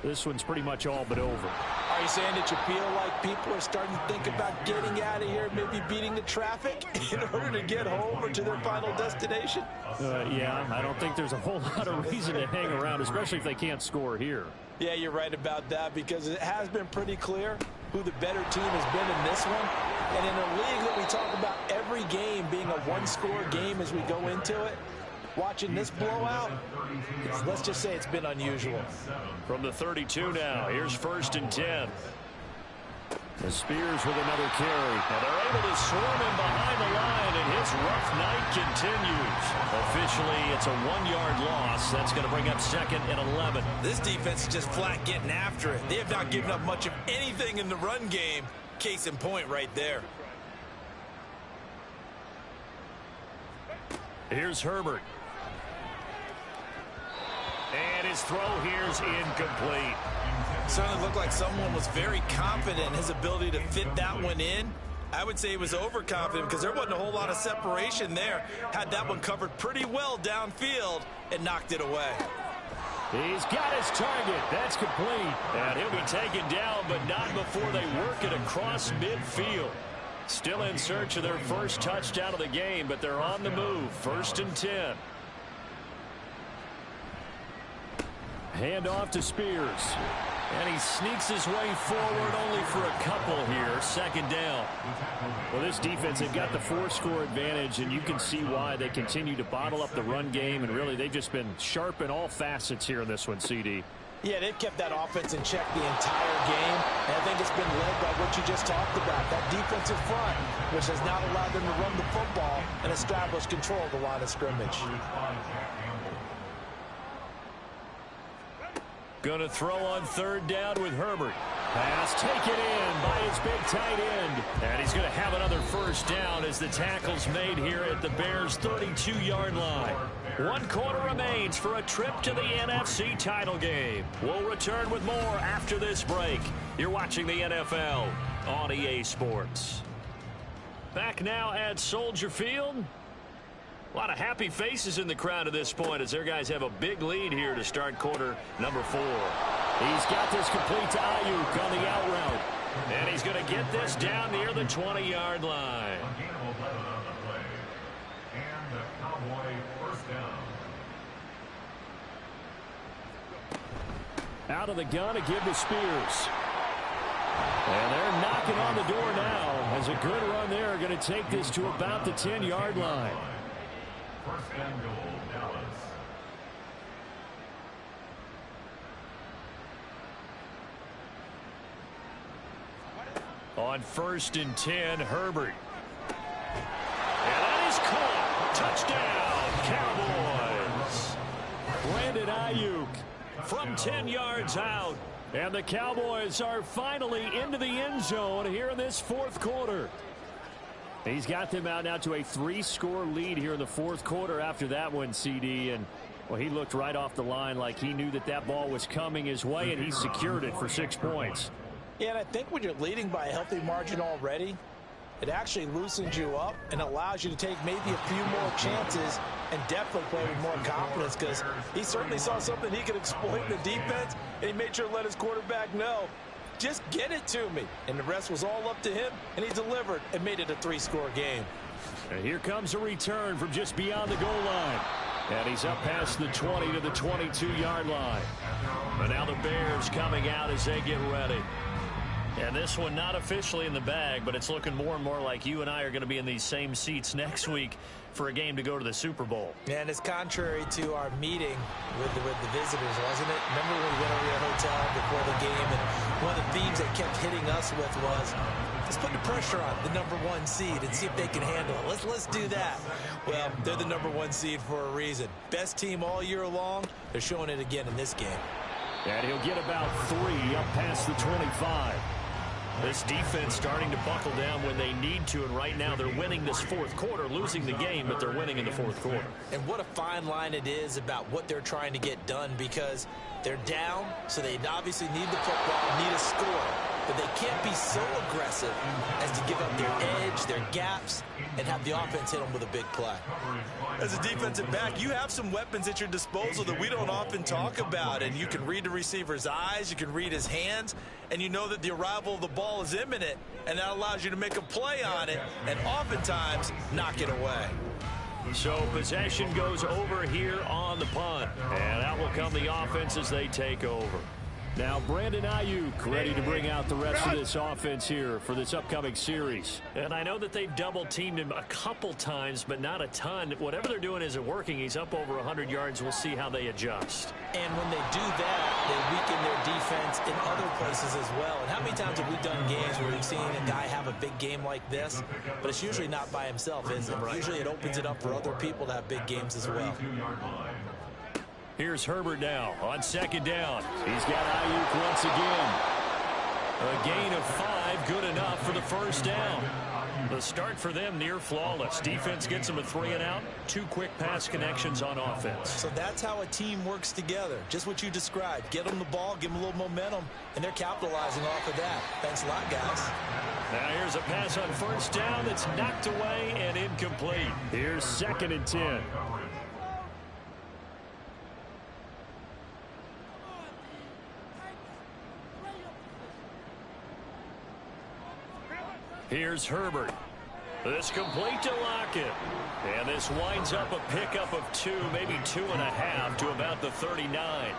this one's pretty much all but over. Are you saying that you feel like people are starting to think about getting out of here, maybe beating the traffic in order to get home or to their final destination? Yeah, I don't think there's a whole lot of reason to hang around, especially if they can't score here. Yeah, you're right about that, because it has been pretty clear who the better team has been in this one. And in a league that we talk about every game being a one-score game as we go into it, watching this blowout, let's just say it's been unusual. From the 32 now, here's 1st and 10. The Spears with another carry. And they're able to swarm him behind the line, and his rough night continues. Officially, it's a 1-yard loss. That's going to bring up 2nd and 11. This defense is just flat getting after it. They have not given up much of anything in the run game. Case in point right there. Here's Herbert. And his throw here's incomplete. Certainly looked like someone was very confident in his ability to fit that one in. I would say he was overconfident because there wasn't a whole lot of separation there. Had that one covered pretty well downfield and knocked it away. He's got his target. That's complete. And he'll be taken down, but not before they work it across midfield. Still in search of their first touchdown of the game, but they're on the move. 1st and 10. Hand off to Spears. And he sneaks his way forward only for a couple here. 2nd down. Well, this defense, they've got the 4-score advantage, and you can see why they continue to bottle up the run game, and really they've just been sharp in all facets here in this one, CD. Yeah, they've kept that offense in check the entire game, and I think it's been led by what you just talked about, that defensive front, which has now allowed them to run the football and establish control of the line of scrimmage. Going to throw on 3rd down with Herbert. Pass taken in by his big tight end. And he's going to have another 1st down as the tackle's made here at the Bears' 32-yard line. 1 quarter remains for a trip to the NFC title game. We'll return with more after this break. You're watching the NFL on EA Sports. Back now at Soldier Field. A lot of happy faces in the crowd at this point as their guys have a big lead here to start quarter number 4. He's got this complete to Ayuk on the out route. And he's going to get this down near the 20-yard line. Out of the gun to give to Spears. And they're knocking on the door now as a good run there. Going to take this to about the 10-yard line. 1st and goal, Dallas. On 1st and 10, Herbert. And that is caught. Touchdown, Cowboys. Brandon Ayuk from 10 yards out. And the Cowboys are finally into the end zone here in this 4th quarter. He's got them out now to a 3-score lead here in the 4th quarter after that one, CD. And, well, he looked right off the line like he knew that that ball was coming his way, and he secured it for 6 points. Yeah, and I think when you're leading by a healthy margin already, it actually loosens you up and allows you to take maybe a few more chances and definitely play with more confidence, because he certainly saw something he could exploit in the defense, and he made sure to let his quarterback know, just get it to me. And the rest was all up to him, and he delivered and made it a 3-score game. And here comes a return from just beyond the goal line. And he's up past the 20 to the 22-yard line. And now the Bears coming out as they get ready. And this one not officially in the bag, but it's looking more and more like you and I are going to be in these same seats next week for a game to go to the Super Bowl. And it's contrary to our meeting with the visitors, wasn't it? Remember when we went over to the hotel before the game, and one of the themes they kept hitting us with was, let's put the pressure on the #1 seed and see if they can handle it. Let's do that. Well, they're the #1 seed for a reason. Best team all year long. They're showing it again in this game. And he'll get about 3 up past the 25. This defense starting to buckle down when they need to, and right now they're winning this fourth quarter, losing the game, but they're winning in the fourth quarter. And what a fine line it is about what they're trying to get done, because they're down, so they obviously need the football, need a score. But they can't be so aggressive as to give up their edge, their gaps, and have the offense hit them with a big play. As a defensive back, you have some weapons at your disposal that we don't often talk about. And you can read the receiver's eyes, you can read his hands, and you know that the arrival of the ball is imminent, and that allows you to make a play on it and oftentimes knock it away. So possession goes over here on the punt, and out will come the offense as they take over. Now Brandon Ayuk ready to bring out the rest of this offense here for this upcoming series. And I know that they've double-teamed him a couple times, but not a ton. Whatever they're doing isn't working. He's up over 100 yards. We'll see how they adjust. And when they do that, they weaken their defense in other places as well. And how many times have we done games where we've seen a guy have a big game like this? But it's usually not by himself, is it? Right. Usually it opens it up for other people to have big games as well. Here's Herbert now on second down. He's got Ayuk once again. A gain of 5, good enough for the first down. The start for them near flawless. Defense gets them a 3 and out. 2 quick pass connections on offense. So that's how a team works together. Just what you described. Get them the ball, give them a little momentum, and they're capitalizing off of that. Thanks a lot, guys. Now here's a pass on first down that's knocked away and incomplete. Here's 2nd and 10. Here's Herbert. This complete to Lockett. And this winds up a pickup of 2, maybe 2.5 to about the 39.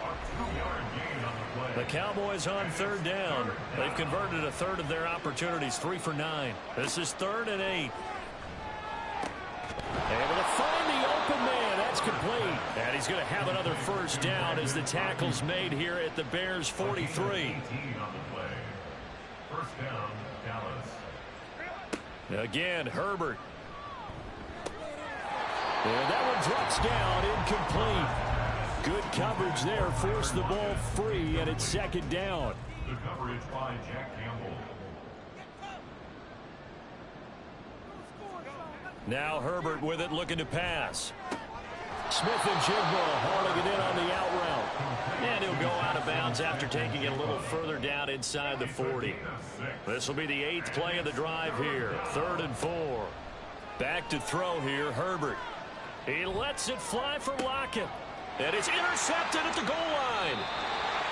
The Cowboys on third down. They've converted a third of their opportunities, 3 for 9. This is 3rd and 8. Able to find the open man. That's complete. And he's going to have another first down as the tackle's made here at the Bears' 43. First down, Dallas. Again, Herbert. And that one drops down, incomplete. Good coverage there, forced the ball free, and it's 2nd down. The coverage by Jack Campbell. Now Herbert with it, looking to pass. Smith-Njigba hauling it in on the out route. And he'll go out of bounds after taking it a little further down inside the 40. This will be the 8th play of the drive here. 3rd and 4. Back to throw here, Herbert. He lets it fly for Lockett. And it's intercepted at the goal line.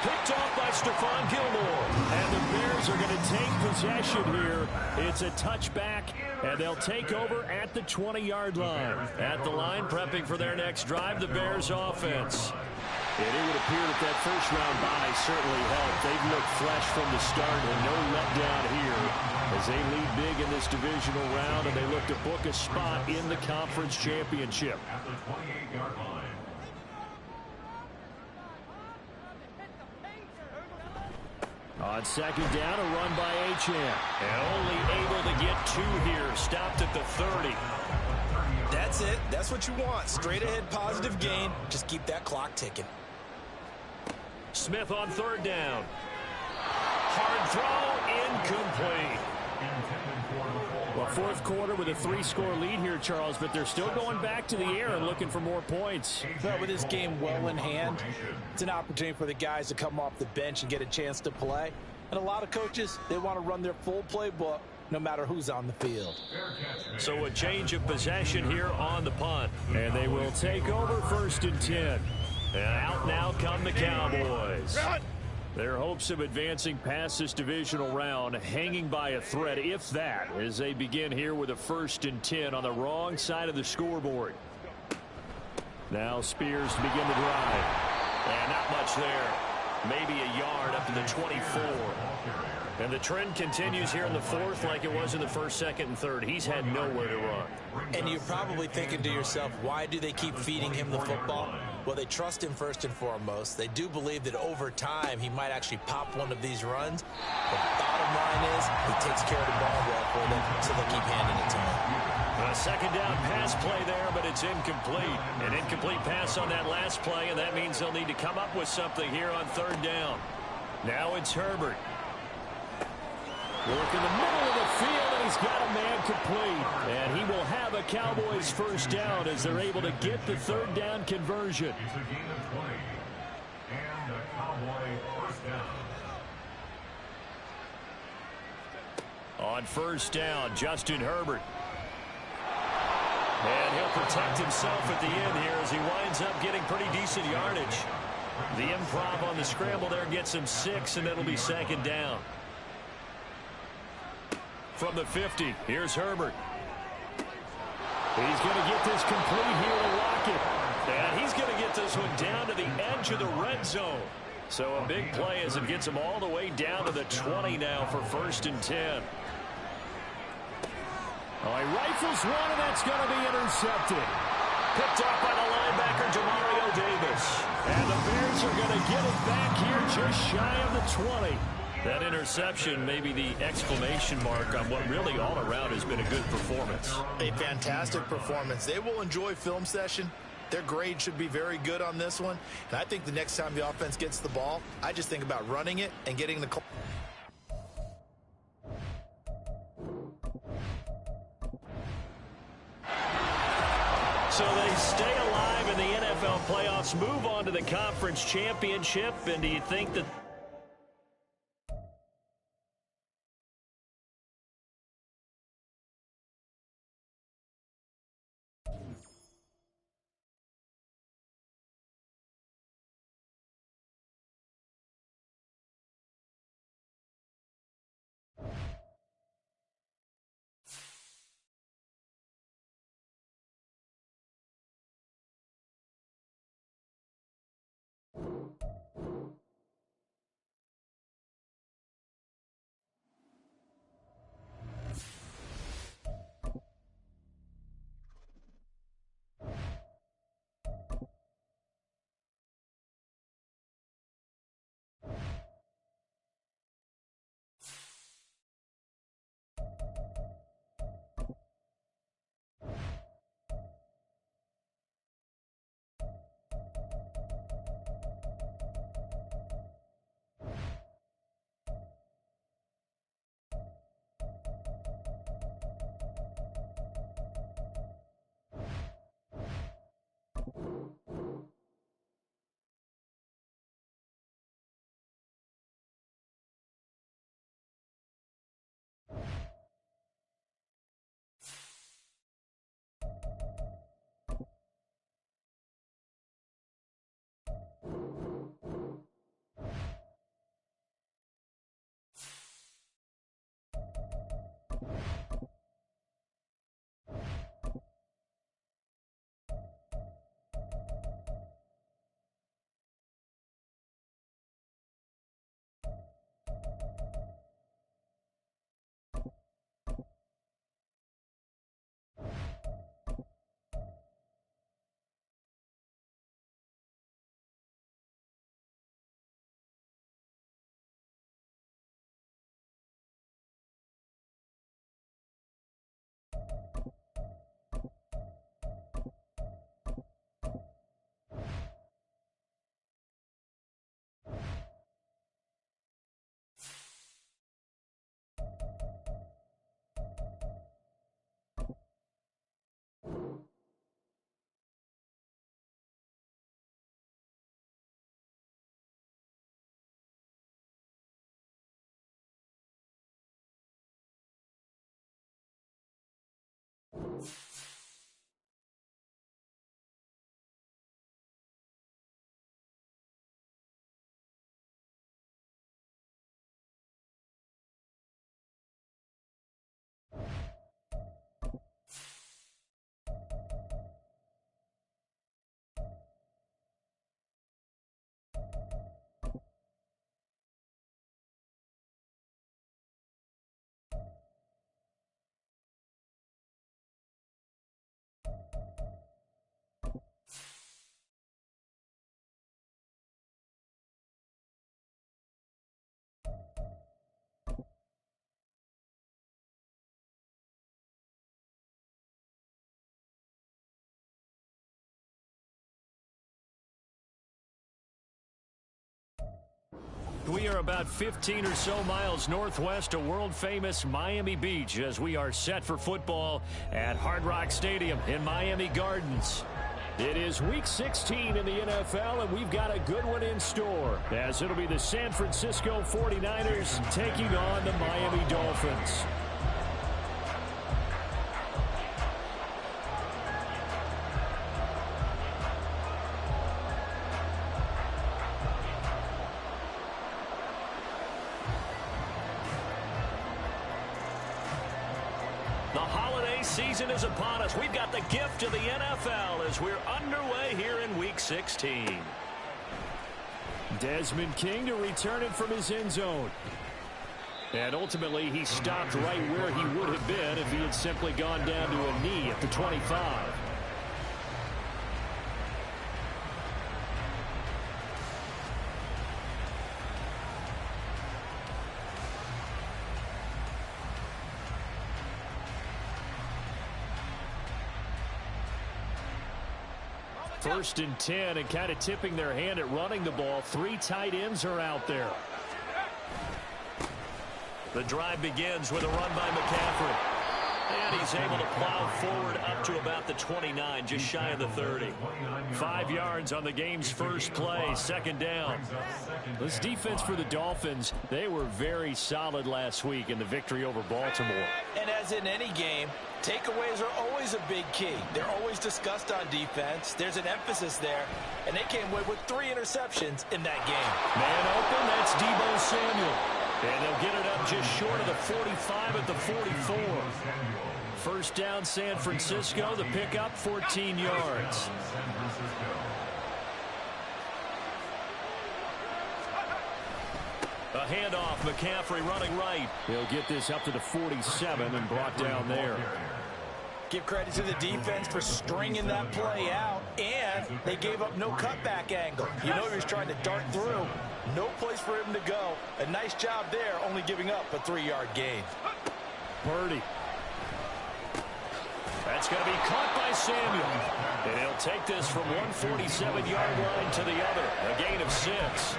Picked off by Stephon Gilmore. And the Bears are going to take possession here. It's a touchback, and they'll take over at the 20-yard line. At the line, prepping for their next drive, the Bears offense. And it would appear that first-round bye certainly helped. They've looked fresh from the start and no letdown here as they lead big in this divisional round, and they look to book a spot in the conference championship. At the 28-yard line. On 2nd down, a run by Achane. And only able to get 2 here. Stopped at the 30. That's it. That's what you want. Straight ahead positive gain. Just keep that clock ticking. Smith on 3rd down. Hard throw, incomplete. Well, 4th quarter with a 3-score lead here, Charles, but they're still going back to the air and looking for more points. Well, with this game well in hand, it's an opportunity for the guys to come off the bench and get a chance to play. And a lot of coaches, they want to run their full playbook no matter who's on the field. So a change of possession here on the punt. And they will take over 1st and 10. And out now come the Cowboys. Their hopes of advancing past this divisional round hanging by a thread, if that, as they begin here with a 1st and 10 on the wrong side of the scoreboard. Now Spears to begin the drive. And not much there. maybe a yard up to the 24. And the trend continues here in the fourth like it was in the first, second, and third. He's had nowhere to run. And you're probably thinking to yourself, why do they keep feeding him the football? Well, they trust him first and foremost. They do believe that over time he might actually pop one of these runs. But the bottom line is he takes care of the ball well for them, so they keep handing it to him. A second down pass play there, but it's incomplete. An incomplete pass on that last play, and that means they'll need to come up with something here on third down. Now it's Herbert. Work in the middle of the field, and he's got a man complete. And he will have a Cowboys first down as they're able to get the third down conversion. It's a gain of 20. And a Cowboy first down. On first down, Justin Herbert. And he'll protect himself at the end here as he winds up getting pretty decent yardage. The improv on the scramble there gets him 6, and it'll be second down. From the 50, here's Herbert. He's going to get this complete here to Lockett. And he's going to get this one down to the edge of the red zone. So a big play as it gets him all the way down to the 20 now for first and 10. Oh, he rifles one, and that's going to be intercepted. Picked off by the linebacker, Demario Davis. And the Bears are going to get it back here just shy of the 20. That interception may be the exclamation mark on what really all around has been a good performance. A fantastic performance. They will enjoy film session. Their grade should be very good on this one. And I think the next time the offense gets the ball, I just think about running it and getting the call. So they stay alive in the NFL playoffs, move on to the conference championship, and do you think that We are about 15 or so miles northwest of world-famous Miami Beach as we are set for football at Hard Rock Stadium in Miami Gardens. It is Week 16 in the NFL, and we've got a good one in store, as it'll be the San Francisco 49ers taking on the Miami Dolphins. Season is upon us. We've got the gift of the NFL as we're underway here in Week 16. Desmond King to return it from his end zone. And ultimately, he stopped right where he would have been if he had simply gone down to a knee at the 25. First and 10, and kind of tipping their hand at running the ball. 3 tight ends are out there. The drive begins with a run by McCaffrey. And he's able to plow forward up to about the 29, just shy of the 30. 5 yards on the game's first play, second down. This defense for the Dolphins, they were very solid last week in the victory over Baltimore. And as in any game, takeaways are always a big key. They're always discussed on defense. There's an emphasis there, and they came away with 3 interceptions in that game. Man open, that's Deebo Samuel. And they'll get it up just short of the 45 at the 44. First down, San Francisco. The pickup, 14 yards. A handoff, McCaffrey running right. He'll get this up to the 47 and brought down there. Give credit to the defense for stringing that play out, and they gave up no cutback angle. You know he was trying to dart through. No place for him to go. A nice job there, only giving up a 3-yard gain. Purdy. That's going to be caught by Samuel. And he'll take this from 147-yard line to the other. A gain of 6.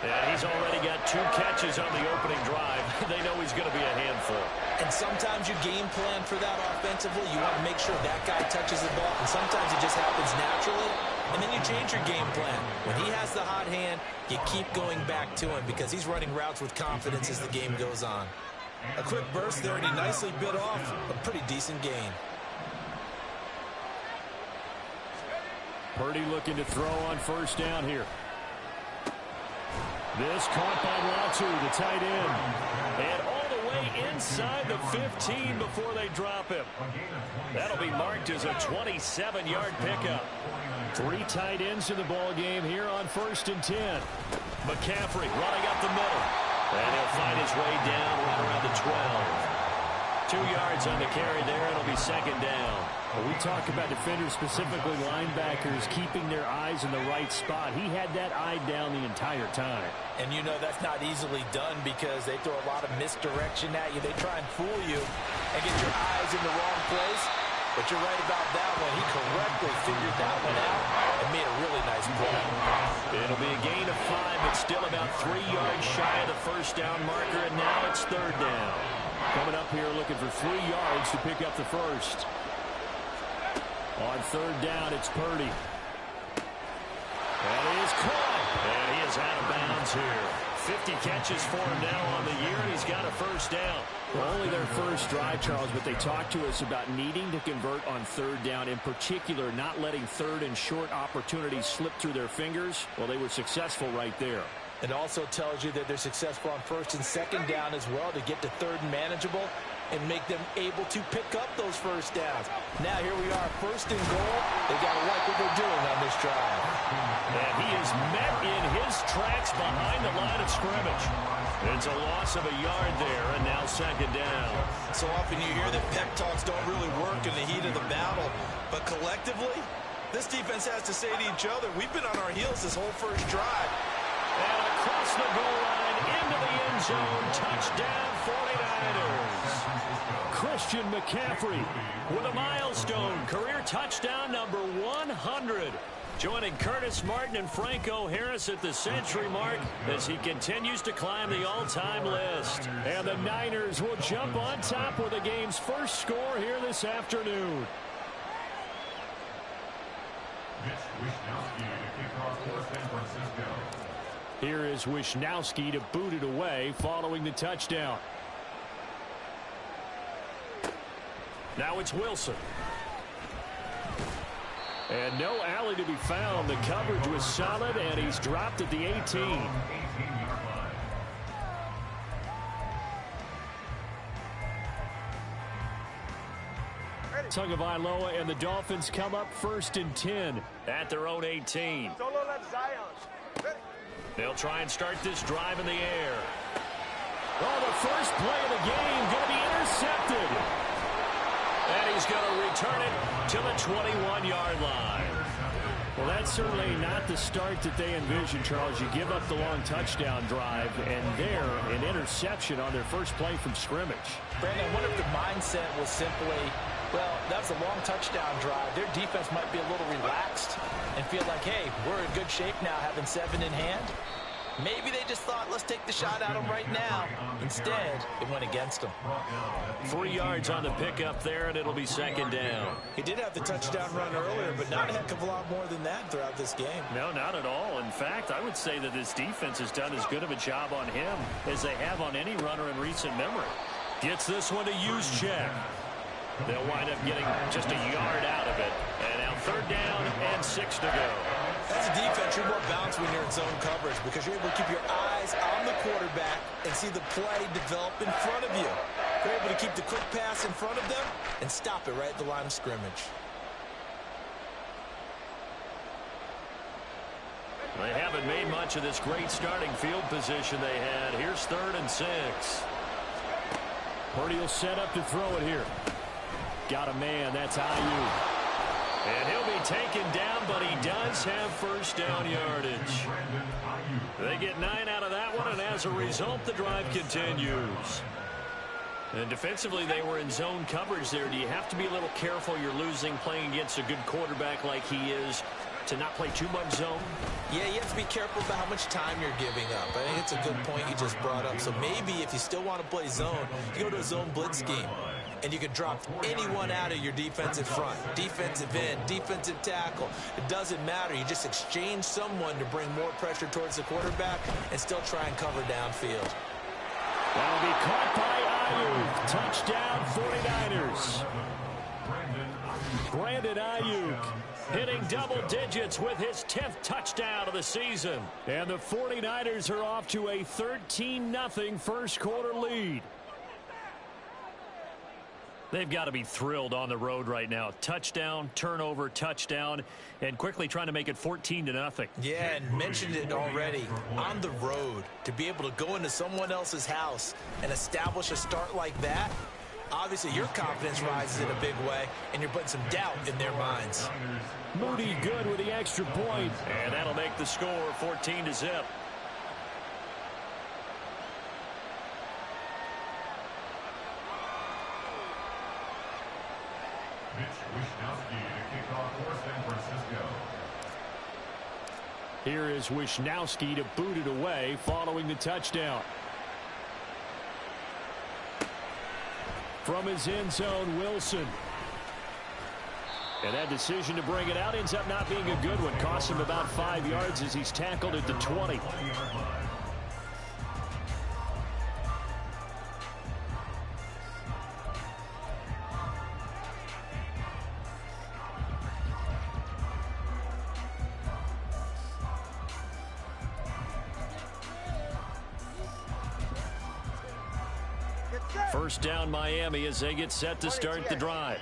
And he's already got 2 catches on the opening drive. They know he's going to be a handful. And sometimes you game plan for that offensively. You want to make sure that guy touches the ball. And sometimes it just happens naturally. And then you change your game plan. When he has the hot hand, you keep going back to him because he's running routes with confidence as the game goes on. A quick burst there, and he nicely bit off a pretty decent gain. Purdy looking to throw on first down here. This caught by Latu, the tight end. And all the way inside the 15 before they drop him. That'll be marked as a 27-yard pickup. 3 tight ends in the ball game here on first and 10. McCaffrey running up the middle. And he'll find his way down right around the 12. 2 yards on the carry there. It'll be second down. When we talk about defenders, specifically linebackers, keeping their eyes in the right spot. He had that eye down the entire time. And you know that's not easily done because they throw a lot of misdirection at you. They try and fool you and get your eyes in the wrong place. But you're right about that one. He correctly figured that one out and made a really nice play. It'll be a gain of 5, but still about 3 yards shy of the first down marker, and now it's third down. Coming up here looking for 3 yards to pick up the first. On third down, it's Purdy. And he is caught. And he is out of bounds here. 50 catches for him now on the year, and he's got a first down. Well, only their first drive, Charles, but they talked to us about needing to convert on third down, in particular not letting third and short opportunities slip through their fingers. Well, they were successful right there. It also tells you that they're successful on first and second down as well to get to third and manageable and make them able to pick up those first downs. Now here we are, first and goal. They got to like what they're doing on this drive. And he is met in his tracks behind the line of scrimmage. It's a loss of a yard there, and now second down. So often you hear that pep talks don't really work in the heat of the battle, but collectively, this defense has to say to each other, we've been on our heels this whole first drive. And across the goal line, into the end zone, touchdown 49ers. Christian McCaffrey with a milestone career touchdown number 100. joining Curtis Martin and Franco Harris at the century mark as he continues to climb the all-time list. And the Niners will jump on top with the game's first score here this afternoon. Mitch Wishnowsky to kick off for San Francisco. Here is Wishnowsky to boot it away following the touchdown. Now it's Wilson. And no alley to be found. The coverage was solid, and he's dropped at the 18. 18-yard line. Tagovailoa and the Dolphins come up 1st and 10. At their own 18. They'll try and start this drive in the air. Oh, the first play of the game going to be intercepted. And he's going to return it to the 21-yard line. Well, that's certainly not the start that they envisioned, Charles. You give up the long touchdown drive, and there, an interception on their first play from scrimmage. Brandon, I wonder if the mindset was simply, well, that's a long touchdown drive. Their defense might be a little relaxed and feel like, hey, we're in good shape now having 7 in hand. Maybe they just thought, let's take the shot at them right now. Instead, it went against them. 3 yards on the pickup there, and it'll be 2nd down. He did have the touchdown run earlier, but not a heck of a lot more than that throughout this game. No, not at all. In fact, I would say that this defense has done as good of a job on him as they have on any runner in recent memory. Gets this one to Juszczyk. They'll wind up getting just a yard out of it. And now 3rd down and 6 to go. As a defense, you're more balanced when you're in zone coverage because you're able to keep your eyes on the quarterback and see the play develop in front of you. You're able to keep the quick pass in front of them and stop it right at the line of scrimmage. They haven't made much of this great starting field position they had. Here's 3rd and 6. Purdy will set up to throw it here. Got a man. That's Ayuk. And he'll be taken down, but he does have 1st down yardage. They get 9 out of that one, and as a result, the drive continues. And defensively, they were in zone coverage there. Do you have to be a little careful? You're losing playing against a good quarterback like he is to not play too much zone? Yeah, you have to be careful about how much time you're giving up. I think it's a good point you just brought up. So maybe if you still want to play zone, you go to a zone blitz scheme. And you can drop anyone out of your defensive front. Defensive end, defensive tackle. It doesn't matter. You just exchange someone to bring more pressure towards the quarterback and still try and cover downfield. That'll be caught by Ayuk. Touchdown 49ers. Brandon Ayuk hitting double digits with his 10th touchdown of the season. And the 49ers are off to a 13-0 first quarter lead. They've got to be thrilled on the road right now. Touchdown, turnover, touchdown, and quickly trying to make it 14-0. Yeah, and mentioned it already. On the road, to be able to go into someone else's house and establish a start like that, obviously your confidence rises in a big way, and you're putting some doubt in their minds. Moody good with the extra point. And that'll make the score 14-0. Mitch Wishnowsky to kick off for San Francisco. Here is Wishnowsky to boot it away following the touchdown. From his end zone, Wilson. And that decision to bring it out ends up not being a good one. Costs him about 5 yards as he's tackled at the 20. First down Miami as they get set to start the drive.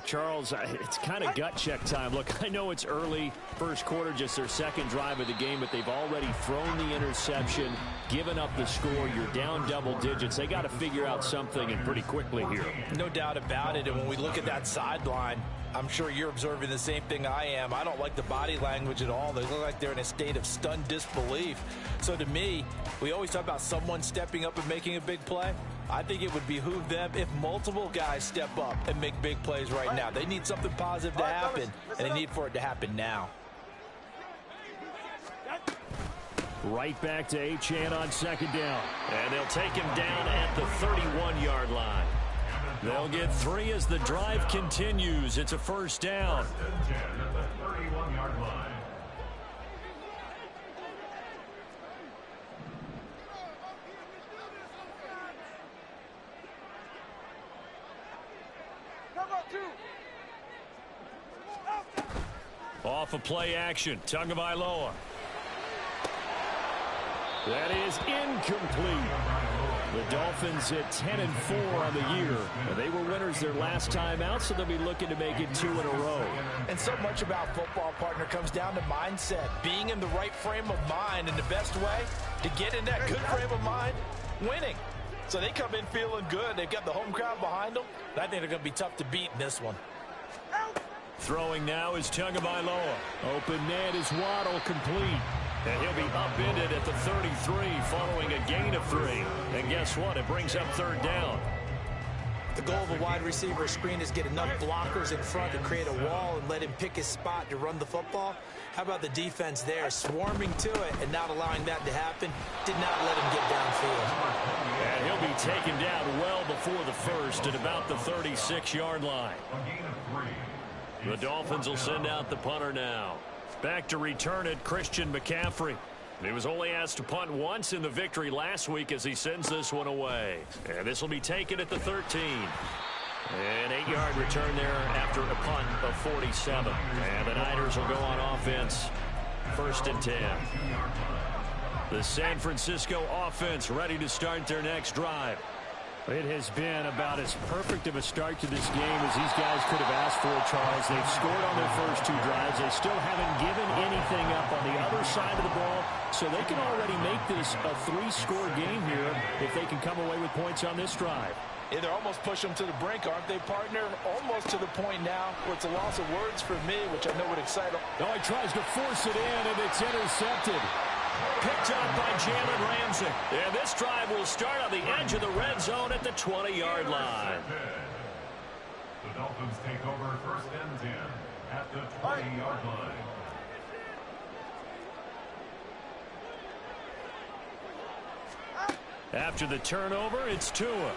Charles, it's kind of gut check time. Look, I know it's early, first quarter, just their second drive of the game, but they've already thrown the interception, given up the score. You're down double digits. They got to figure out something, and pretty quickly here. No doubt about it. And when we look at that sideline, I'm sure you're observing the same thing I am. I don't like the body language at all. They look like they're in a state of stunned disbelief. So to me, we always talk about someone stepping up and making a big play. I think it would behoove them if multiple guys step up and make big plays right now. They need something positive to happen, and they need for it to happen now. Right back to Achane on second down. And they'll take him down at the 31-yard line. They'll get 3 as the drive continues. It's a first down. Off of play action, Tagovailoa. That is incomplete. The Dolphins at 10-4 on the year. They were winners their last time out, so they'll be looking to make it 2 in a row. And so much about football, partner, comes down to mindset. Being in the right frame of mind, and the best way to get in that good frame of mind, winning. So they come in feeling good. They've got the home crowd behind them. I think they're going to be tough to beat in this one. Throwing now is Tagovailoa. Open net is Waddle, complete. And he'll be upended at the 33 following a gain of 3. And guess what? It brings up third down. The goal of a wide receiver screen is get enough blockers in front to create a wall and let him pick his spot to run the football. How about the defense there, swarming to it and not allowing that to happen? Did not let him get downfield. And he'll be taken down well before the first at about the 36-yard line. The Dolphins will send out the punter now. Back to return it, Christian McCaffrey. He was only asked to punt once in the victory last week as he sends this one away. And this will be taken at the 13. An 8-yard return there after a punt of 47. And the Niners will go on offense. 1st and 10. The San Francisco offense ready to start their next drive. It has been about as perfect of a start to this game as these guys could have asked for, Charles. They've scored on their first 2 drives. They still haven't given anything up on the other side of the ball, so they can already make this a 3-score game here if they can come away with points on this drive. Yeah, they're almost pushing them to the brink, aren't they, partner? Almost to the point now where it's a loss of words for me, which I know would excite them. Oh, he tries to force it in, and it's intercepted. Picked up by Jalen Ramsey. And this drive will start on the edge of the red zone at the 20-yard line. The Dolphins take over 1st and 10 at the 20-yard line. After the turnover, it's Tua.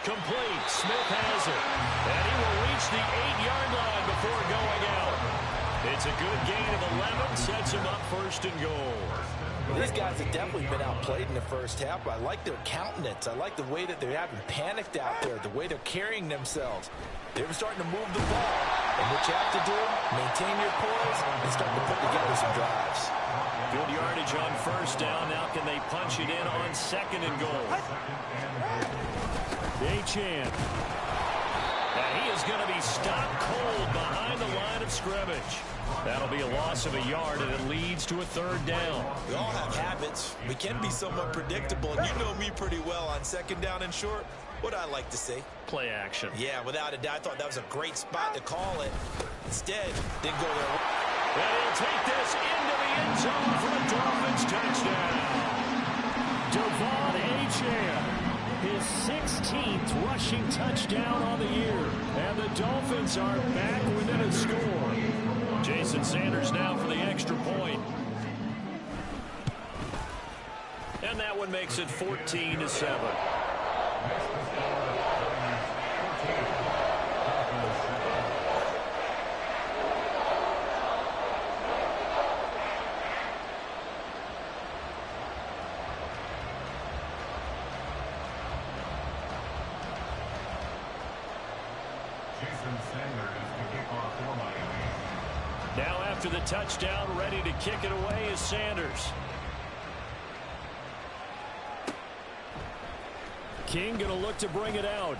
Complete. Smith has it. And he will reach the 8-yard line before going out. It's a good gain of 11. Sets him up 1st and goal. Well, these guys have definitely been outplayed in the first half. I like their countenance. I like the way that they haven't panicked out there, the way they're carrying themselves. They're starting to move the ball. And what you have to do, maintain your poise and start to put together some drives. Good yardage on 1st down. Now can they punch it in on 2nd and goal? Achane. And he is going to be stopped cold behind the line of scrimmage. That'll be a loss of a yard, and it leads to a 3rd down. We all have habits. We can be somewhat predictable, and you know me pretty well on 2nd down and short. What I like to say? Play action. Yeah, without a doubt. I thought that was a great spot to call it. Instead, didn't go there. And he'll take this into the end zone for a Dolphins touchdown. Devon Achane, his 16th rushing touchdown on the year. And the Dolphins are back within a score. Jason Sanders now for the extra point. And that one makes it 14-7. Now after the touchdown, ready to kick it away is Sanders. King going to look to bring it out.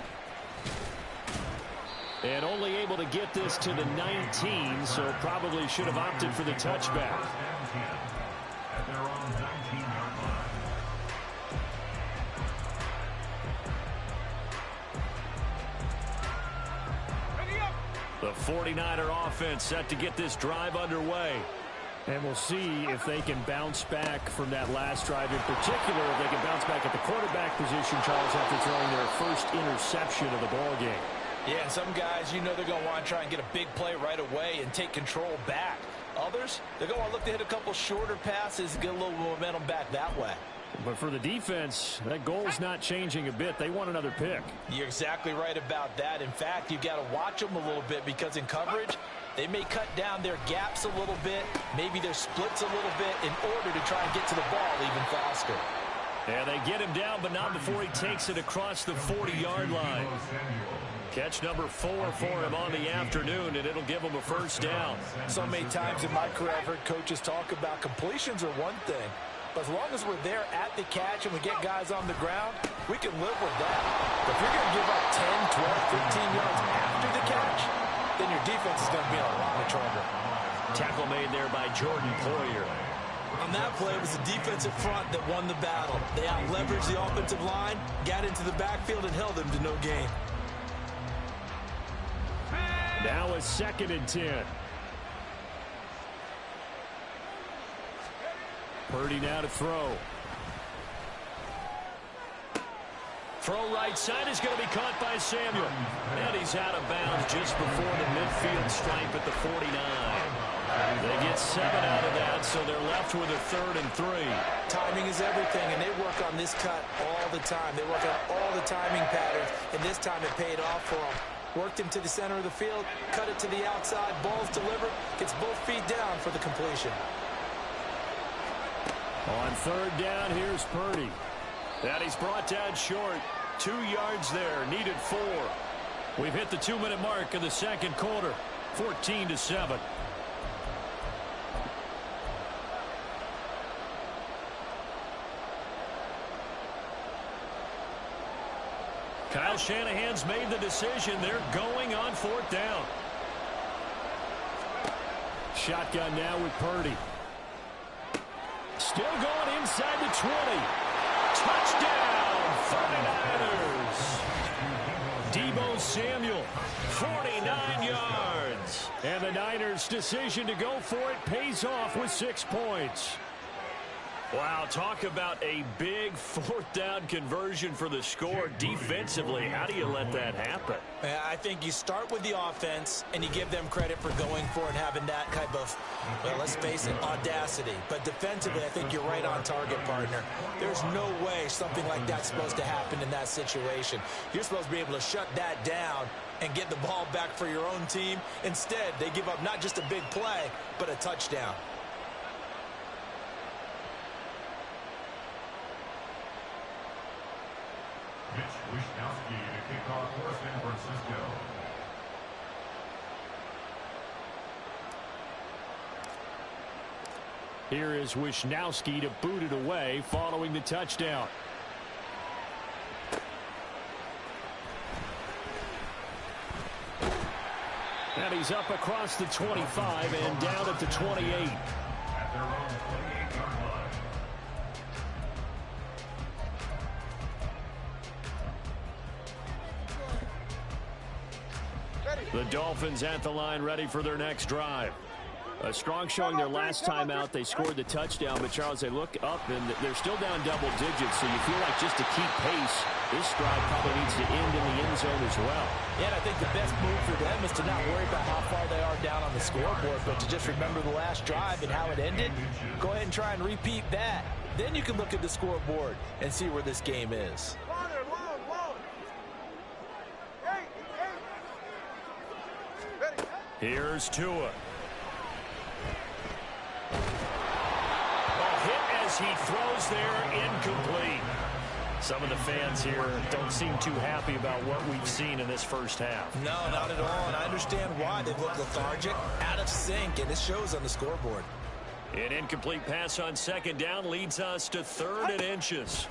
And only able to get this to the 19, so probably should have opted for the touchback. The 49er offense set to get this drive underway. And we'll see if they can bounce back from that last drive. In particular, if they can bounce back at the quarterback position, Charles, after throwing their first interception of the ball game. Yeah, and some guys, you know they're going to want to try and get a big play right away and take control back. Others, they're going to look to hit a couple shorter passes, get a little momentum back that way. But for the defense, that goal's not changing a bit. They want another pick. You're exactly right about that. In fact, you've got to watch them a little bit because in coverage, they may cut down their gaps a little bit, maybe their splits a little bit in order to try and get to the ball even faster. Yeah, they get him down, but not before he takes it across the 40-yard line. Catch number 4 for him on the afternoon, and it'll give him a first down. So many times in my career, I've heard coaches talk about completions are one thing, but as long as we're there at the catch and we get guys on the ground, we can live with that. But if you're going to give up 10, 12, 15 yards after the catch, then your defense is going to be in a lot of trouble. Tackle made there by Jordan Poyer. On that play, it was the defensive front that won the battle. They out-leveraged the offensive line, got into the backfield, and held them to no gain. Now a 2nd and 10. Purdy now to throw. Throw right side is going to be caught by Samuel. And he's out of bounds just before the midfield stripe at the 49. They get 7 out of that, so they're left with a 3rd and 3. Timing is everything, and they work on this cut all the time. They work on all the timing patterns, and this time it paid off for them. Worked him to the center of the field, cut it to the outside, ball's delivered, gets both feet down for the completion. On 3rd down, here's Purdy. And he's brought down short. 2 yards there, needed 4. We've hit the 2-minute mark of the 2nd quarter, 14-7. Kyle Shanahan's made the decision. They're going on 4th down. Shotgun now with Purdy. Still going inside the 20. Touchdown, 49ers. Deebo Samuel, 49 yards. And the Niners' decision to go for it pays off with 6 points. Wow, talk about a big 4th down conversion for the score. Defensively, how do you let that happen? I think you start with the offense, and you give them credit for going for it and having that type of, well, let's face it, audacity. But defensively, I think you're right on target, partner. There's no way something like that's supposed to happen in that situation. You're supposed to be able to shut that down and get the ball back for your own team. Instead, they give up not just a big play, but a touchdown. Mitch Wishnowsky to kick off for San Francisco. Here is Wishnowsky to boot it away following the touchdown. And he's up across the 25 and down at the 28. At their own 28-yard line. The Dolphins at the line ready for their next drive. A strong showing their last time out. They scored the touchdown, but Charles, they look up and they're still down double digits, so you feel like just to keep pace, this drive probably needs to end in the end zone as well. Yeah, and I think the best move for them is to not worry about how far they are down on the scoreboard, but to just remember the last drive and how it ended. Go ahead and try and repeat that. Then you can look at the scoreboard and see where this game is. Here's Tua. A hit as he throws there, incomplete. Some of the fans here don't seem too happy about what we've seen in this first half. No, not at all, and I understand why. They look lethargic, out of sync, and it shows on the scoreboard. An incomplete pass on 2nd down leads us to 3rd and inches.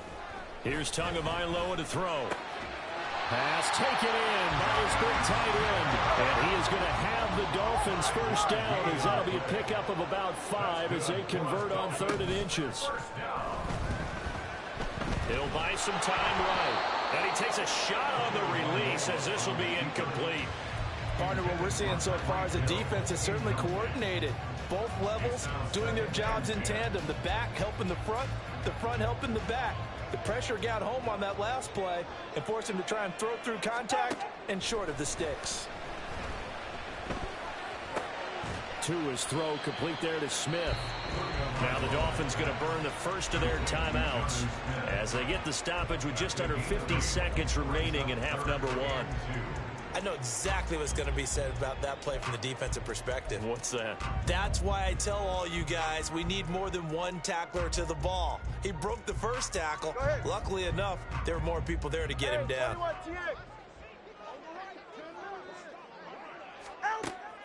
Here's Tagovailoa to throw. Pass taken in by his big tight end. And he is going to have the Dolphins first down as that'll be a pickup of about 5 as they convert on 3rd and inches. He'll buy some time right. And he takes a shot on the release as this will be incomplete. Partner, what we're seeing so far is the defense is certainly coordinated. Both levels doing their jobs in tandem. The back helping the front helping the back. The pressure got home on that last play and forced him to try and throw through contact and short of the sticks. to his throw, complete there to Smith. Now the Dolphins going to burn the first of their timeouts as they get the stoppage with just under 50 seconds remaining in half number one. I know exactly what's going to be said about that play from the defensive perspective. What's that? That's why I tell all you guys we need more than one tackler to the ball. He broke the first tackle. Luckily enough, there were more people there to get him down.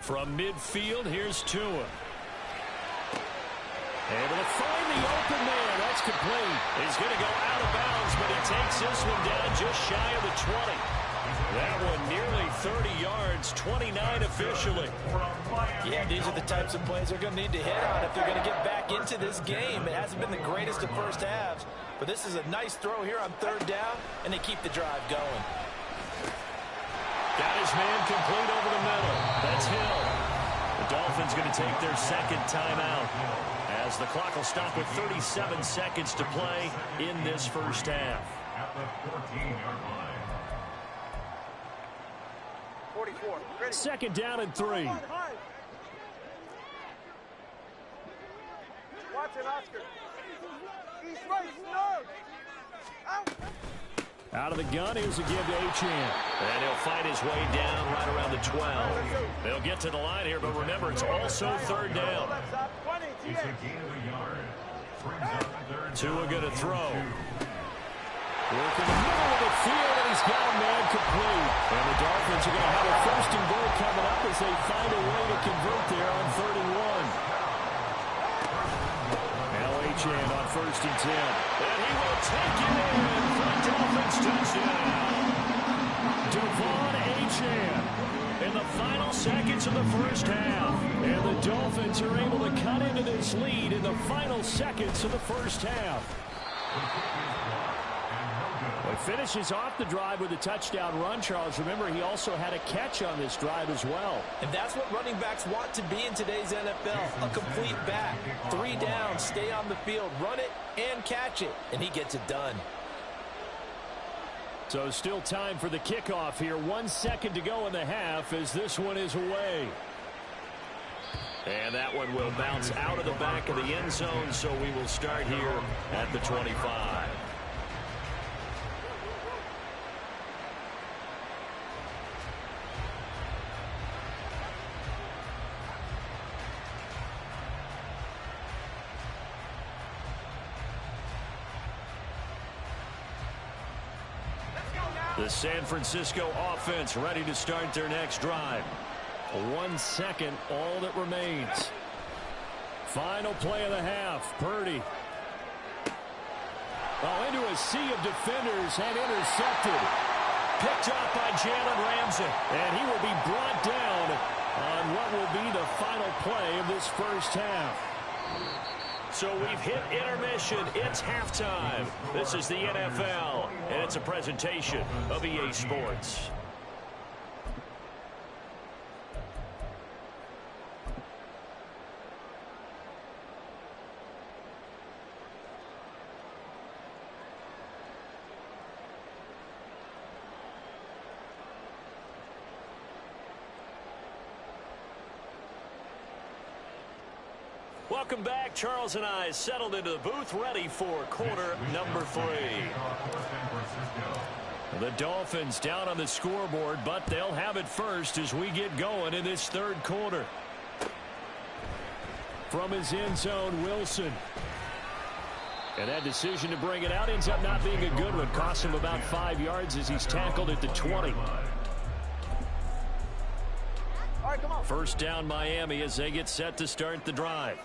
From midfield, here's Tua. Able to find the open man. That's complete. He's going to go out of bounds, but he takes this one down just shy of the 20. That one nearly 30 yards, 29 officially. Yeah, these are the types of plays they're going to need to hit on if they're going to get back into this game. It hasn't been the greatest of first halves, but this is a nice throw here on third down, and they keep the drive going. Got his man complete over the middle. That's Hill. The Dolphins going to take their second timeout as the clock will stop with 37 seconds to play in this first half. At the 14-yard line. 44. Ready. Second down and 3. Watch it, Oscar. He's right, no. Out. Out of the gun, here's a give to Achane. And he'll find his way down right around the 12. They'll get to the line here, but remember, it's also third down. It's a gain of a yard. Brings up third Tua going to throw. Working the middle of the field, and he's got a man complete. And the Dolphins are going to have a first and goal coming up as they find a way to convert there on 3rd and 1. Now Achane on 1st and 10. And he will take it in for a Dolphins touchdown. Devon Achane in the final seconds of the first half. And the Dolphins are able to cut into this lead in the final seconds of the first half. Well, he finishes off the drive with a touchdown run, Charles. Remember, he also had a catch on this drive as well. And that's what running backs want to be in today's NFL, a complete back. 3 downs, stay on the field, run it, and catch it, and he gets it done. So still time for the kickoff here. 1 second to go in the half as this one is away. And that one will bounce out of the back of the end zone, so we will start here at the 25. The San Francisco offense ready to start their next drive. 1 second, all that remains. Final play of the half. Purdy. Oh, into a sea of defenders and intercepted. Picked off by Jalen Ramsey. And he will be brought down on what will be the final play of this first half. So we've hit intermission. It's halftime. This is the NFL, and it's a presentation of EA Sports. Welcome back. Charles and I settled into the booth ready for quarter number 3. The Dolphins down on the scoreboard, but they'll have it first as we get going in this third quarter. From his end zone, Wilson. And that decision to bring it out ends up not being a good one. Costs him about 5 yards as he's tackled at the 20. First down Miami as they get set to start the drive.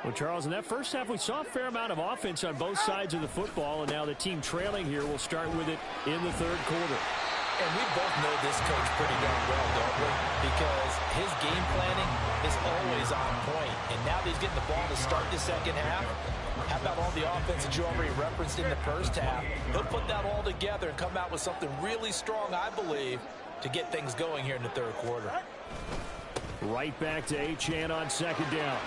Well, Charles, in that first half, we saw a fair amount of offense on both sides of the football, and now the team trailing here will start with it in the third quarter. And we both know this coach pretty darn well, don't we? Because his game planning is always on point. And now that he's getting the ball to start the second half, how about all the offense that you already referenced in the first half? He'll put that all together and come out with something really strong, I believe, to get things going here in the third quarter. Right back to Achane on second down.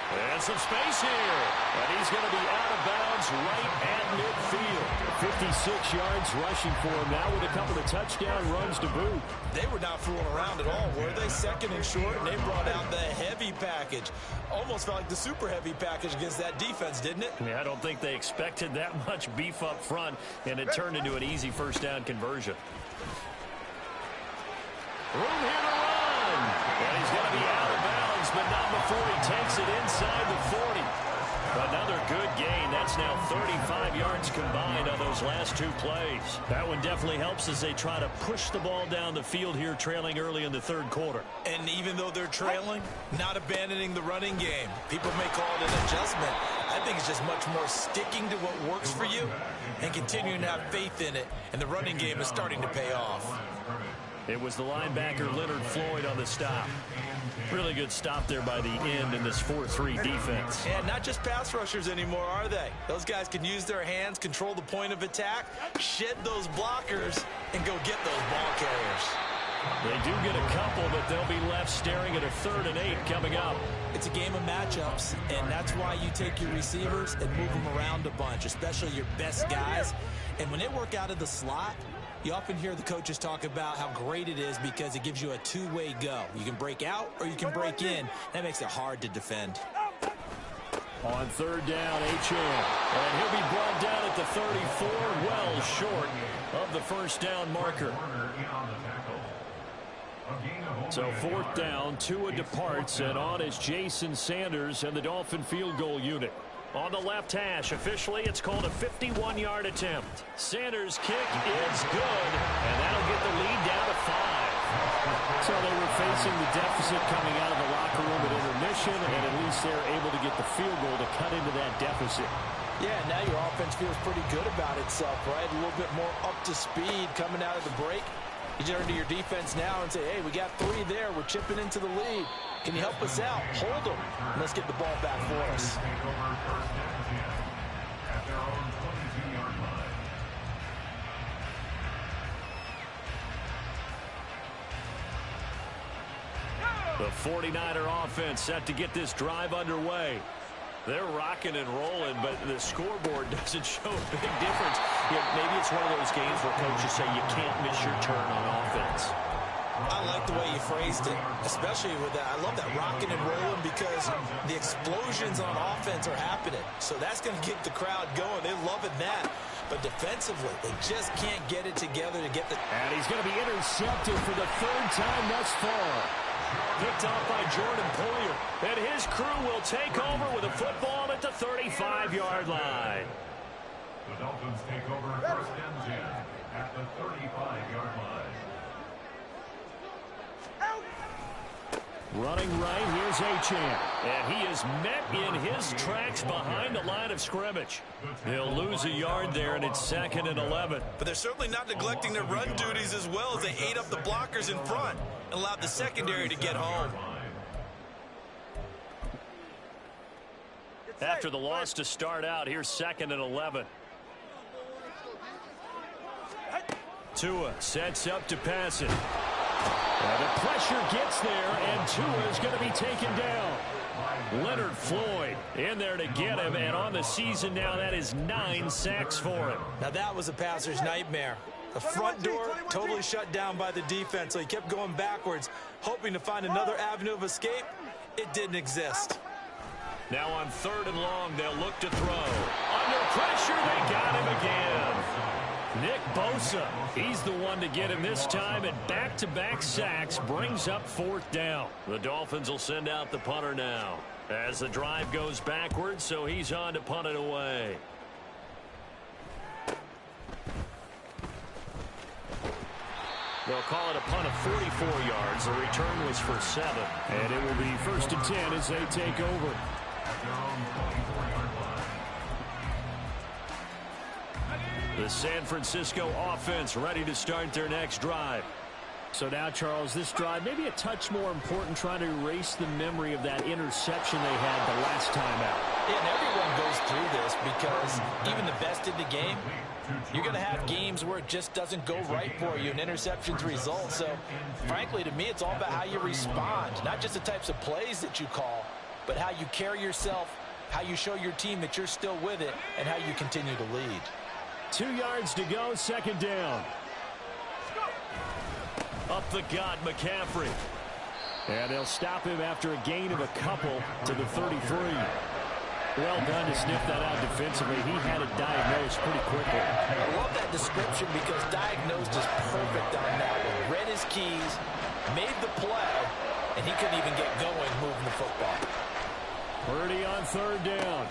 And some space here. And he's going to be out of bounds right at midfield. 56 yards rushing for him now with a couple of touchdown runs to boot. They were not fooling around at all, were they? Second and short, and they brought out the heavy package. Almost felt like the super heavy package against that defense, didn't it? Yeah, I don't think they expected that much beef up front, and it turned into an easy first down conversion. Room here to run. And he's going to be out of bounds, but not before he takes it inside the 40. Another good gain. That's now 35 yards combined on those last two plays. That one definitely helps as they try to push the ball down the field here, trailing early in the third quarter. And even though they're trailing, not abandoning the running game. People may call it an adjustment. I think it's just much more sticking to what works for you and continuing to have faith in it. And the running game is starting to pay off. It was the linebacker Leonard Floyd on the stop. Really good stop there by the end in this 4-3 defense. And not just pass rushers anymore, are they? Those guys can use their hands, control the point of attack, shed those blockers, and go get those ball carriers. They do get a couple, but they'll be left staring at a 3rd and 8 coming up. It's a game of matchups, and that's why you take your receivers and move them around a bunch, especially your best guys. And when they work out of the slot, you often hear the coaches talk about how great it is because it gives you a two-way go. You can break out or you can break in. That makes it hard to defend. On 3rd down, Achane. And he'll be brought down at the 34, well short of the first down marker. So 4th down, Tua departs, and on is Jason Sanders and the Dolphin field goal unit. On the left hash, officially, it's called a 51-yard attempt. Sanders' kick is good, and that'll get the lead down to 5. So they were facing the deficit coming out of the locker room at intermission, and at least they're able to get the field goal to cut into that deficit. Yeah, now your offense feels pretty good about itself, right? A little bit more up to speed coming out of the break. You turn to your defense now and say, hey, we got 3 there. We're chipping into the lead. Can you help us out? Hold them. And let's get the ball back for us. The 49er offense set to get this drive underway. They're rocking and rolling, but the scoreboard doesn't show a big difference. Yeah, maybe it's one of those games where coaches say you can't miss your turn on offense. I like the way you phrased it, especially with that. I love that rocking and rolling because the explosions on offense are happening. So that's going to get the crowd going. They're loving that. But defensively, they just can't get it together to get the... And he's going to be intercepted for the 3rd time thus far. Picked off by Jordan Poyer. And his crew will take over with a football at the 35-yard line. The Dolphins take over 1st and 10 at the 35-yard line. Running right, here's Achane. And he is met in his tracks behind the line of scrimmage. He'll lose a yard there, and it's 2nd and 11. But they're certainly not neglecting their run duties as well as they ate up the blockers in front and allowed the secondary to get home. After the loss to start out, here's 2nd and 11. Tua sets up to pass it. And the pressure gets there, and Tua is going to be taken down. Leonard Floyd in there to get him, and on the season now, that is 9 sacks for him. Now that was a passer's nightmare. The front door totally shut down by the defense, so he kept going backwards, hoping to find another avenue of escape. It didn't exist. Now on 3rd and long, they'll look to throw. Under pressure, they got him again. Nick Bosa, he's the one to get him this time, and back-to-back sacks brings up 4th down. The Dolphins will send out the punter now as the drive goes backwards, so he's on to punt it away. They'll call it a punt of 44 yards. The return was for 7. And it will be 1st and 10 as they take over. The San Francisco offense ready to start their next drive. So now, Charles, this drive maybe a touch more important, trying to erase the memory of that interception they had the last time out. Yeah, and everyone goes through this because even the best in the game, you're going to have games where it just doesn't go right for you and interceptions result. So, frankly, to me, it's all about how you respond, not just the types of plays that you call. but how you carry yourself, how you show your team that you're still with it, and how you continue to lead. 2 yards to go, second down. Up the gut, McCaffrey. And they'll stop him after a gain of a couple to the 33. Well done to sniff that out defensively. He had it diagnosed pretty quickly. I love that description because diagnosed is perfect on that one. Read his keys, made the play, and he couldn't even get going moving the football. Purdy on third down.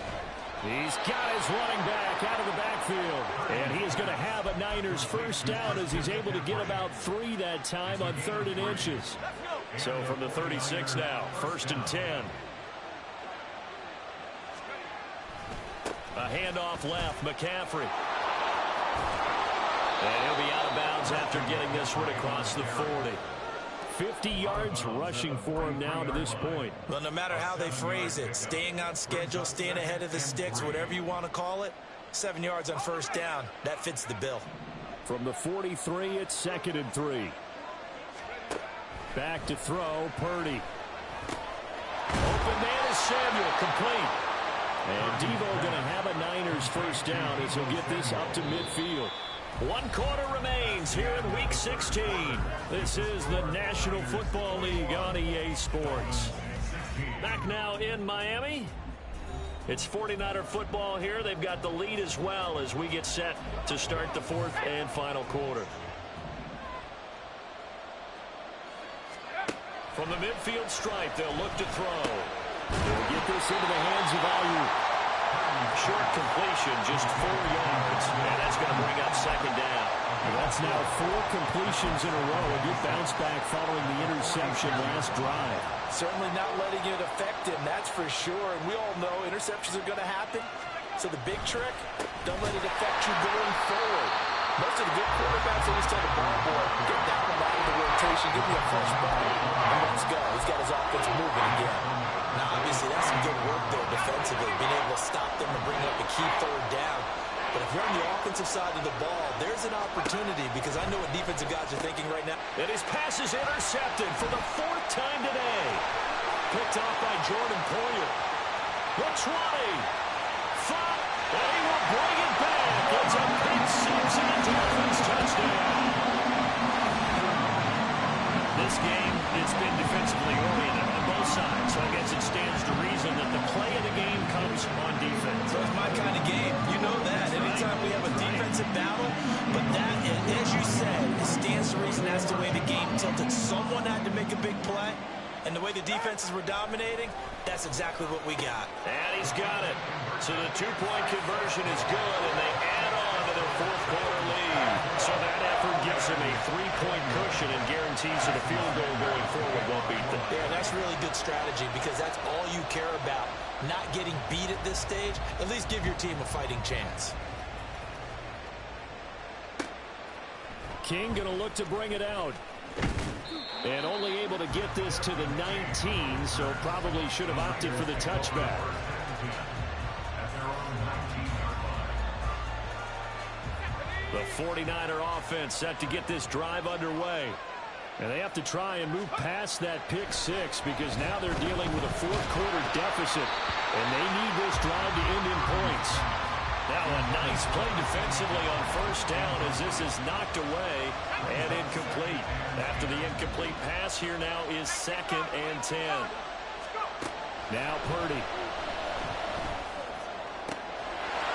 He's got his running back out of the backfield. And he is going to have a Niners first down as he's able to get about 3 that time on 3rd and inches. So from the 36 now, 1st and 10. A handoff left, McCaffrey. And he'll be out of bounds after getting this one across the 40. 50 yards rushing for him now to this point. Well, no matter how they phrase it, staying on schedule, staying ahead of the sticks, whatever you want to call it, 7 yards on first down, that fits the bill. From the 43, it's 2nd and 3. Back to throw, Purdy. Open man is Samuel, complete. And Devo going to have a Niners first down as he'll get this up to midfield. 1 quarter remains here in Week 16. This is the National Football League on EA Sports. Back now in Miami. It's 49er football here. They've got the lead as well as we get set to start the 4th and final quarter. From the midfield stripe, they'll look to throw. They'll get this into the hands of Ayuk. Short completion, just 4 yards. And that's going to bring up 2nd down. That's now 4 completions in a row. A good bounce back following the interception last drive. Certainly not letting it affect him, that's for sure. And we all know interceptions are going to happen. So the big trick, don't let it affect you going forward. Most of the good quarterbacks always tell the ball boy, get down and out of the rotation, give me a fresh ball, and let's go. He's got his offense moving again. Now, obviously, that's some good work there defensively, being able to stop them and bring up a key 3rd down. But if you're on the offensive side of the ball, there's an opportunity because I know what defensive guys are thinking right now. And his pass is intercepted for the 4th time today. Picked off by Jordan Poyer. The 20. Fought, and he will bring it back. It's a pick 6 and a Dolphins touchdown. This game has been defensively oriented on both sides, so I guess it stands to reason that the play of the game comes on defense. So it's my kind of game. You know that. Anytime we have a defensive battle, but that, as you said, it stands to reason that's the way the game tilted. Someone had to make a big play, and the way the defenses were dominating, that's exactly what we got. And he's got it. So the 2-point conversion is good, and they add on to their 4th quarter lead. So that effort gives him a 3-point cushion and guarantees that a field goal going forward won't beat them. Yeah, that's really good strategy because that's all you care about. Not getting beat at this stage. At least give your team a fighting chance. King going to look to bring it out. And only able to get this to the 19, so probably should have opted for the touchback. The 49er offense set to get this drive underway. And they have to try and move past that pick 6 because now they're dealing with a 4th quarter deficit. And they need this drive to end in points. Now a nice play defensively on first down as this is knocked away and incomplete. After the incomplete pass, here now is 2nd and 10. Now Purdy.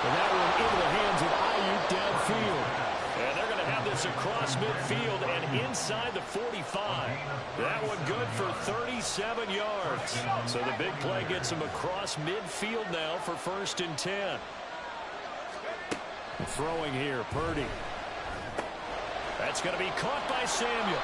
And that one into the hands of Ayuk downfield. And they're going to have this across midfield and inside the 45. That one good for 37 yards. So the big play gets him across midfield now for 1st and 10. Throwing here, Purdy. That's going to be caught by Samuel.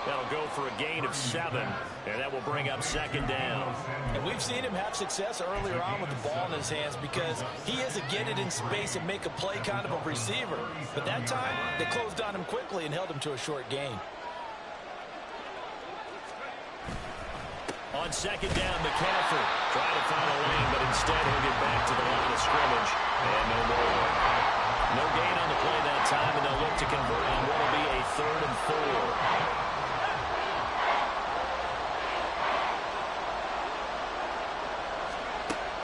That'll go for a gain of 7, and that will bring up 2nd down. And we've seen him have success earlier on with the ball in his hands because he is a get it in space and make a play kind of a receiver. But that time, they closed on him quickly and held him to a short gain. On 2nd down, McCaffrey trying to find a lane, but instead he'll get back to the line of scrimmage. And no more. No gain on the play that time, and they'll look to convert on what will be a 3rd and 4.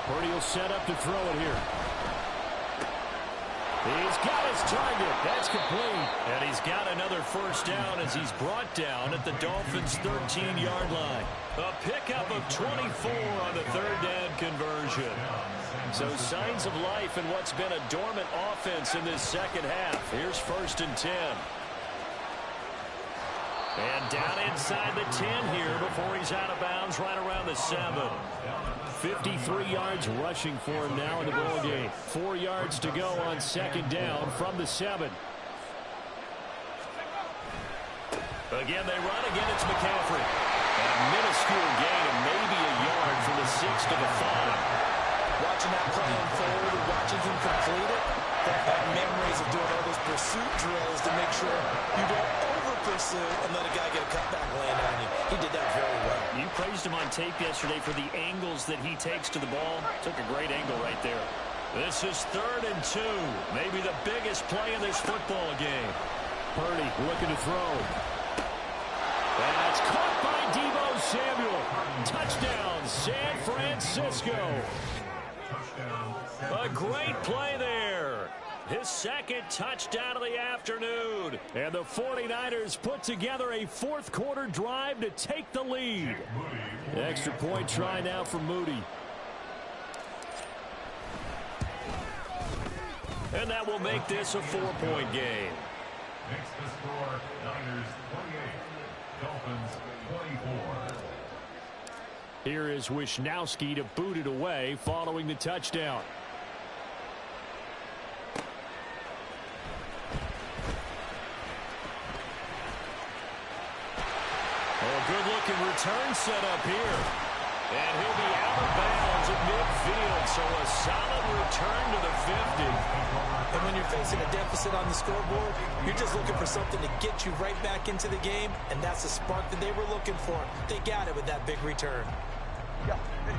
Purdy will set up to throw it here. He's got his target. That's complete. And he's got another first down as he's brought down at the Dolphins' 13-yard line. A pickup of 24 on the third down conversion. So signs of life in what's been a dormant offense in this second half. Here's 1st and 10. And down inside the 10 here before he's out of bounds right around the 7. 53 yards rushing for him now in the ball game. 4 yards to go on 2nd down from the 7. Again, they run. Again, it's McCaffrey. A minuscule gain of maybe a yard from the 6 to the 5. Watching that play unfold and watching him complete it, I've had memories of doing all those pursuit drills to make sure you don't over-pursue and let a guy get a cutback land on you. He did that very well. You praised him on tape yesterday for the angles that he takes to the ball. Took a great angle right there. This is 3rd and 2. Maybe the biggest play in this football game. Purdy looking to throw. That's caught by Deebo Samuel. Touchdown, San Francisco. A great play there. His 2nd touchdown of the afternoon. And the 49ers put together a 4th quarter drive to take the lead. Extra point try now for Moody. And that will make this a 4-point game. Makes the score Niners 28, Dolphins 24. Here is Wisnowski to boot it away following the touchdown. Good-looking return set up here. And he'll be out of bounds at midfield, so a solid return to the 50. And when you're facing a deficit on the scoreboard, you're just looking for something to get you right back into the game, and that's the spark that they were looking for. They got it with that big return.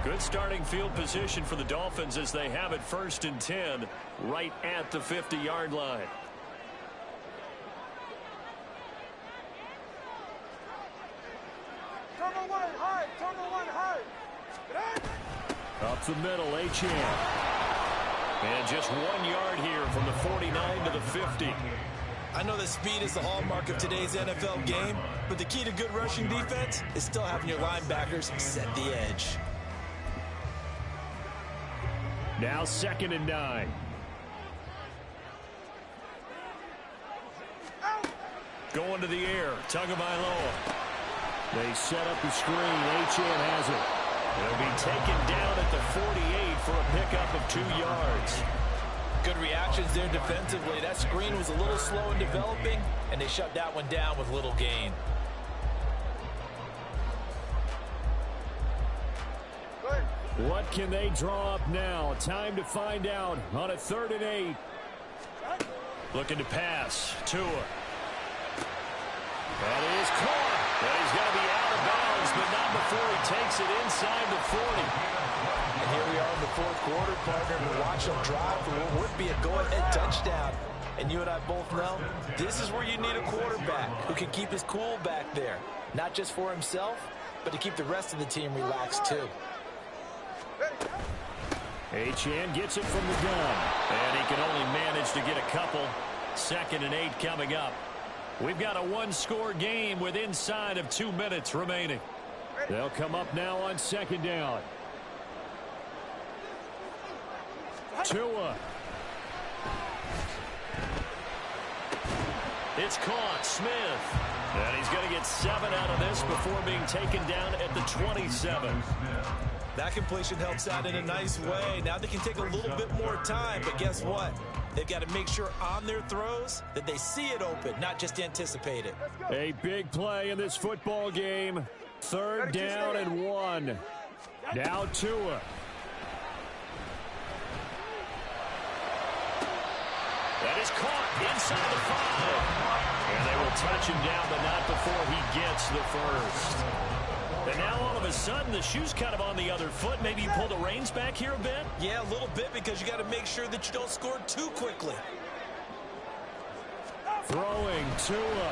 Good starting field position for the Dolphins as they have it 1st and 10 right at the 50-yard line. Up the middle, Achane. And just 1 yard here from the 49 to the 50. I know that speed is the hallmark of today's NFL game, but the key to good rushing defense is still having your linebackers set the edge. Now 2nd and 9. Going to the air, Tagovailoa. They set up the screen. Achane has it. They'll be taken down at the 48 for a pickup of 2 yards. Good reactions there defensively. That screen was a little slow in developing, and they shut that one down with little gain. What can they draw up now? Time to find out on a 3rd and 8. Looking to pass. Tua. That is caught. And he's going to be out of bounds, but not before he takes it inside the 40. And here we are in the 4th quarter, partner, to watch them drive for what would be a go-ahead touchdown. And you and I both know this is where you need a quarterback who can keep his cool back there. Not just for himself, but to keep the rest of the team relaxed too. Achane gets it from the gun. And he can only manage to get a couple. 2nd and 8 coming up. We've got a 1-score game with inside of 2 minutes remaining. They'll come up now on 2nd down. Tua. It's caught. Smith. And he's going to get 7 out of this before being taken down at the 27. That completion helps out in a nice way. Now they can take a little bit more time, but guess what? They've got to make sure on their throws that they see it open, not just anticipate it. A big play in this football game. 3rd down and 1. Now Tua. That is caught inside the 5. And they will touch him down, but not before he gets the first. And now all of a sudden the shoe's kind of on the other foot. Maybe you pull the reins back here a bit? Yeah, a little bit, because you got to make sure that you don't score too quickly. Throwing Tua.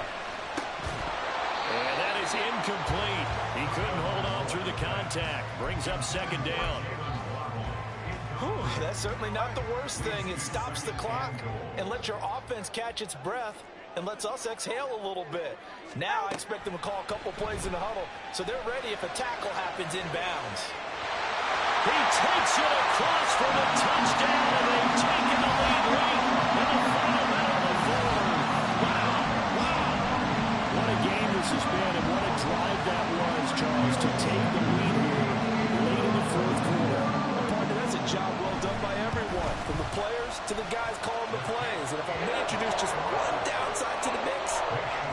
And that is incomplete. He couldn't hold on through the contact. Brings up 2nd down. Whew, that's certainly not the worst thing. It stops the clock and lets your offense catch its breath and lets us exhale a little bit. Now I expect them to call a couple plays in the huddle so they're ready if a tackle happens inbounds. He takes it across for the touchdown, and they've taken the lead late in the final minute of the fourth. Wow. What a game this has been, and what a drive that was, Charles, to take the lead here late in the fourth quarter. Partner, that's a job well done by everyone, from the players to the guys calling the plays. And if I may introduce just one downside to the mix,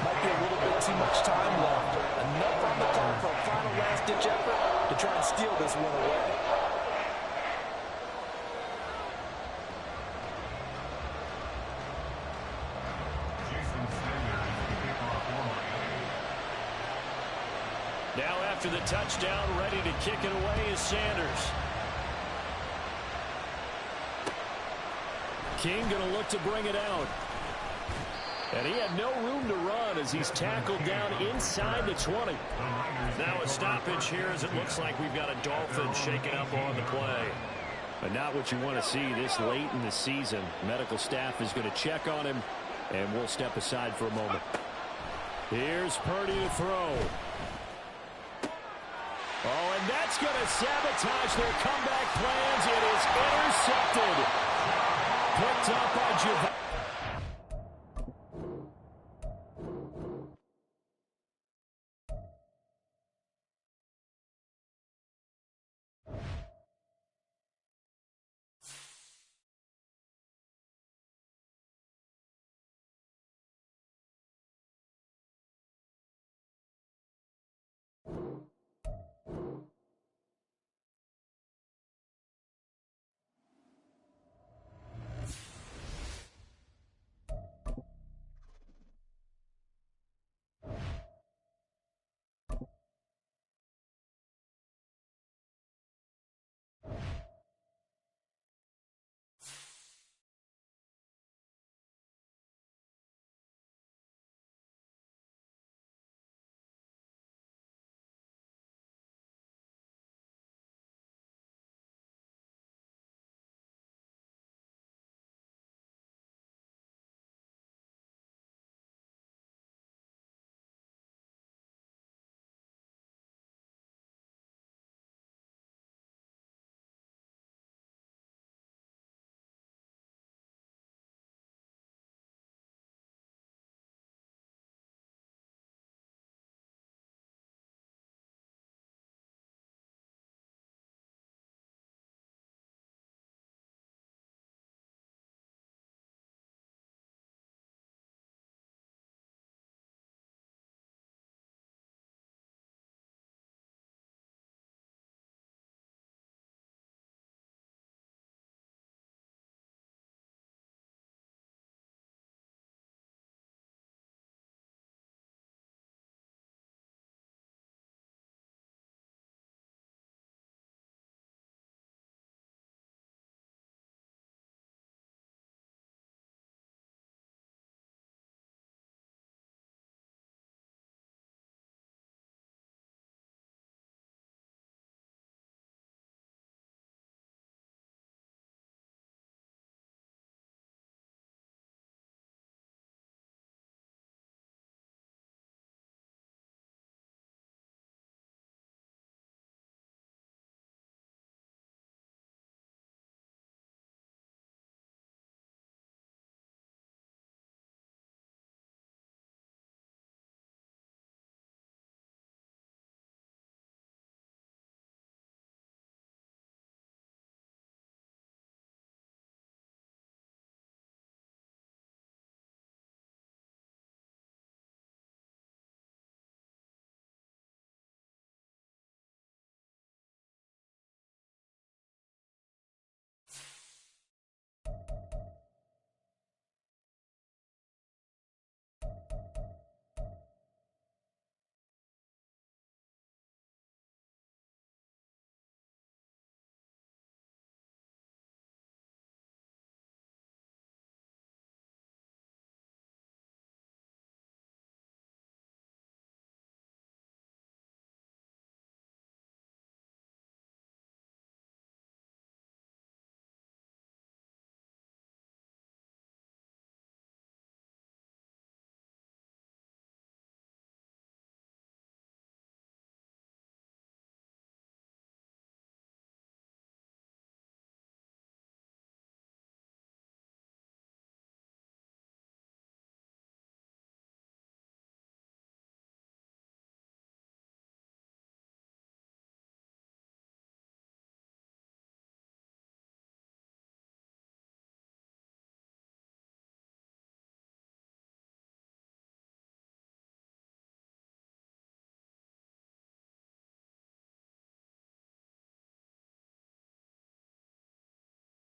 might be a little bit too much time left. Enough on the clock for a final last-ditch effort to try and steal this one away. Now after the touchdown, ready to kick it away is Sanders. King going to look to bring it out. And he had no room to run as he's tackled down inside the 20. Now a stoppage here as it looks like we've got a Dolphin shaking up on the play. But not what you want to see this late in the season. Medical staff is going to check on him, and we'll step aside for a moment. Here's Purdy to throw. Oh, and that's going to sabotage their comeback plans. It is intercepted. Picked up by Javon.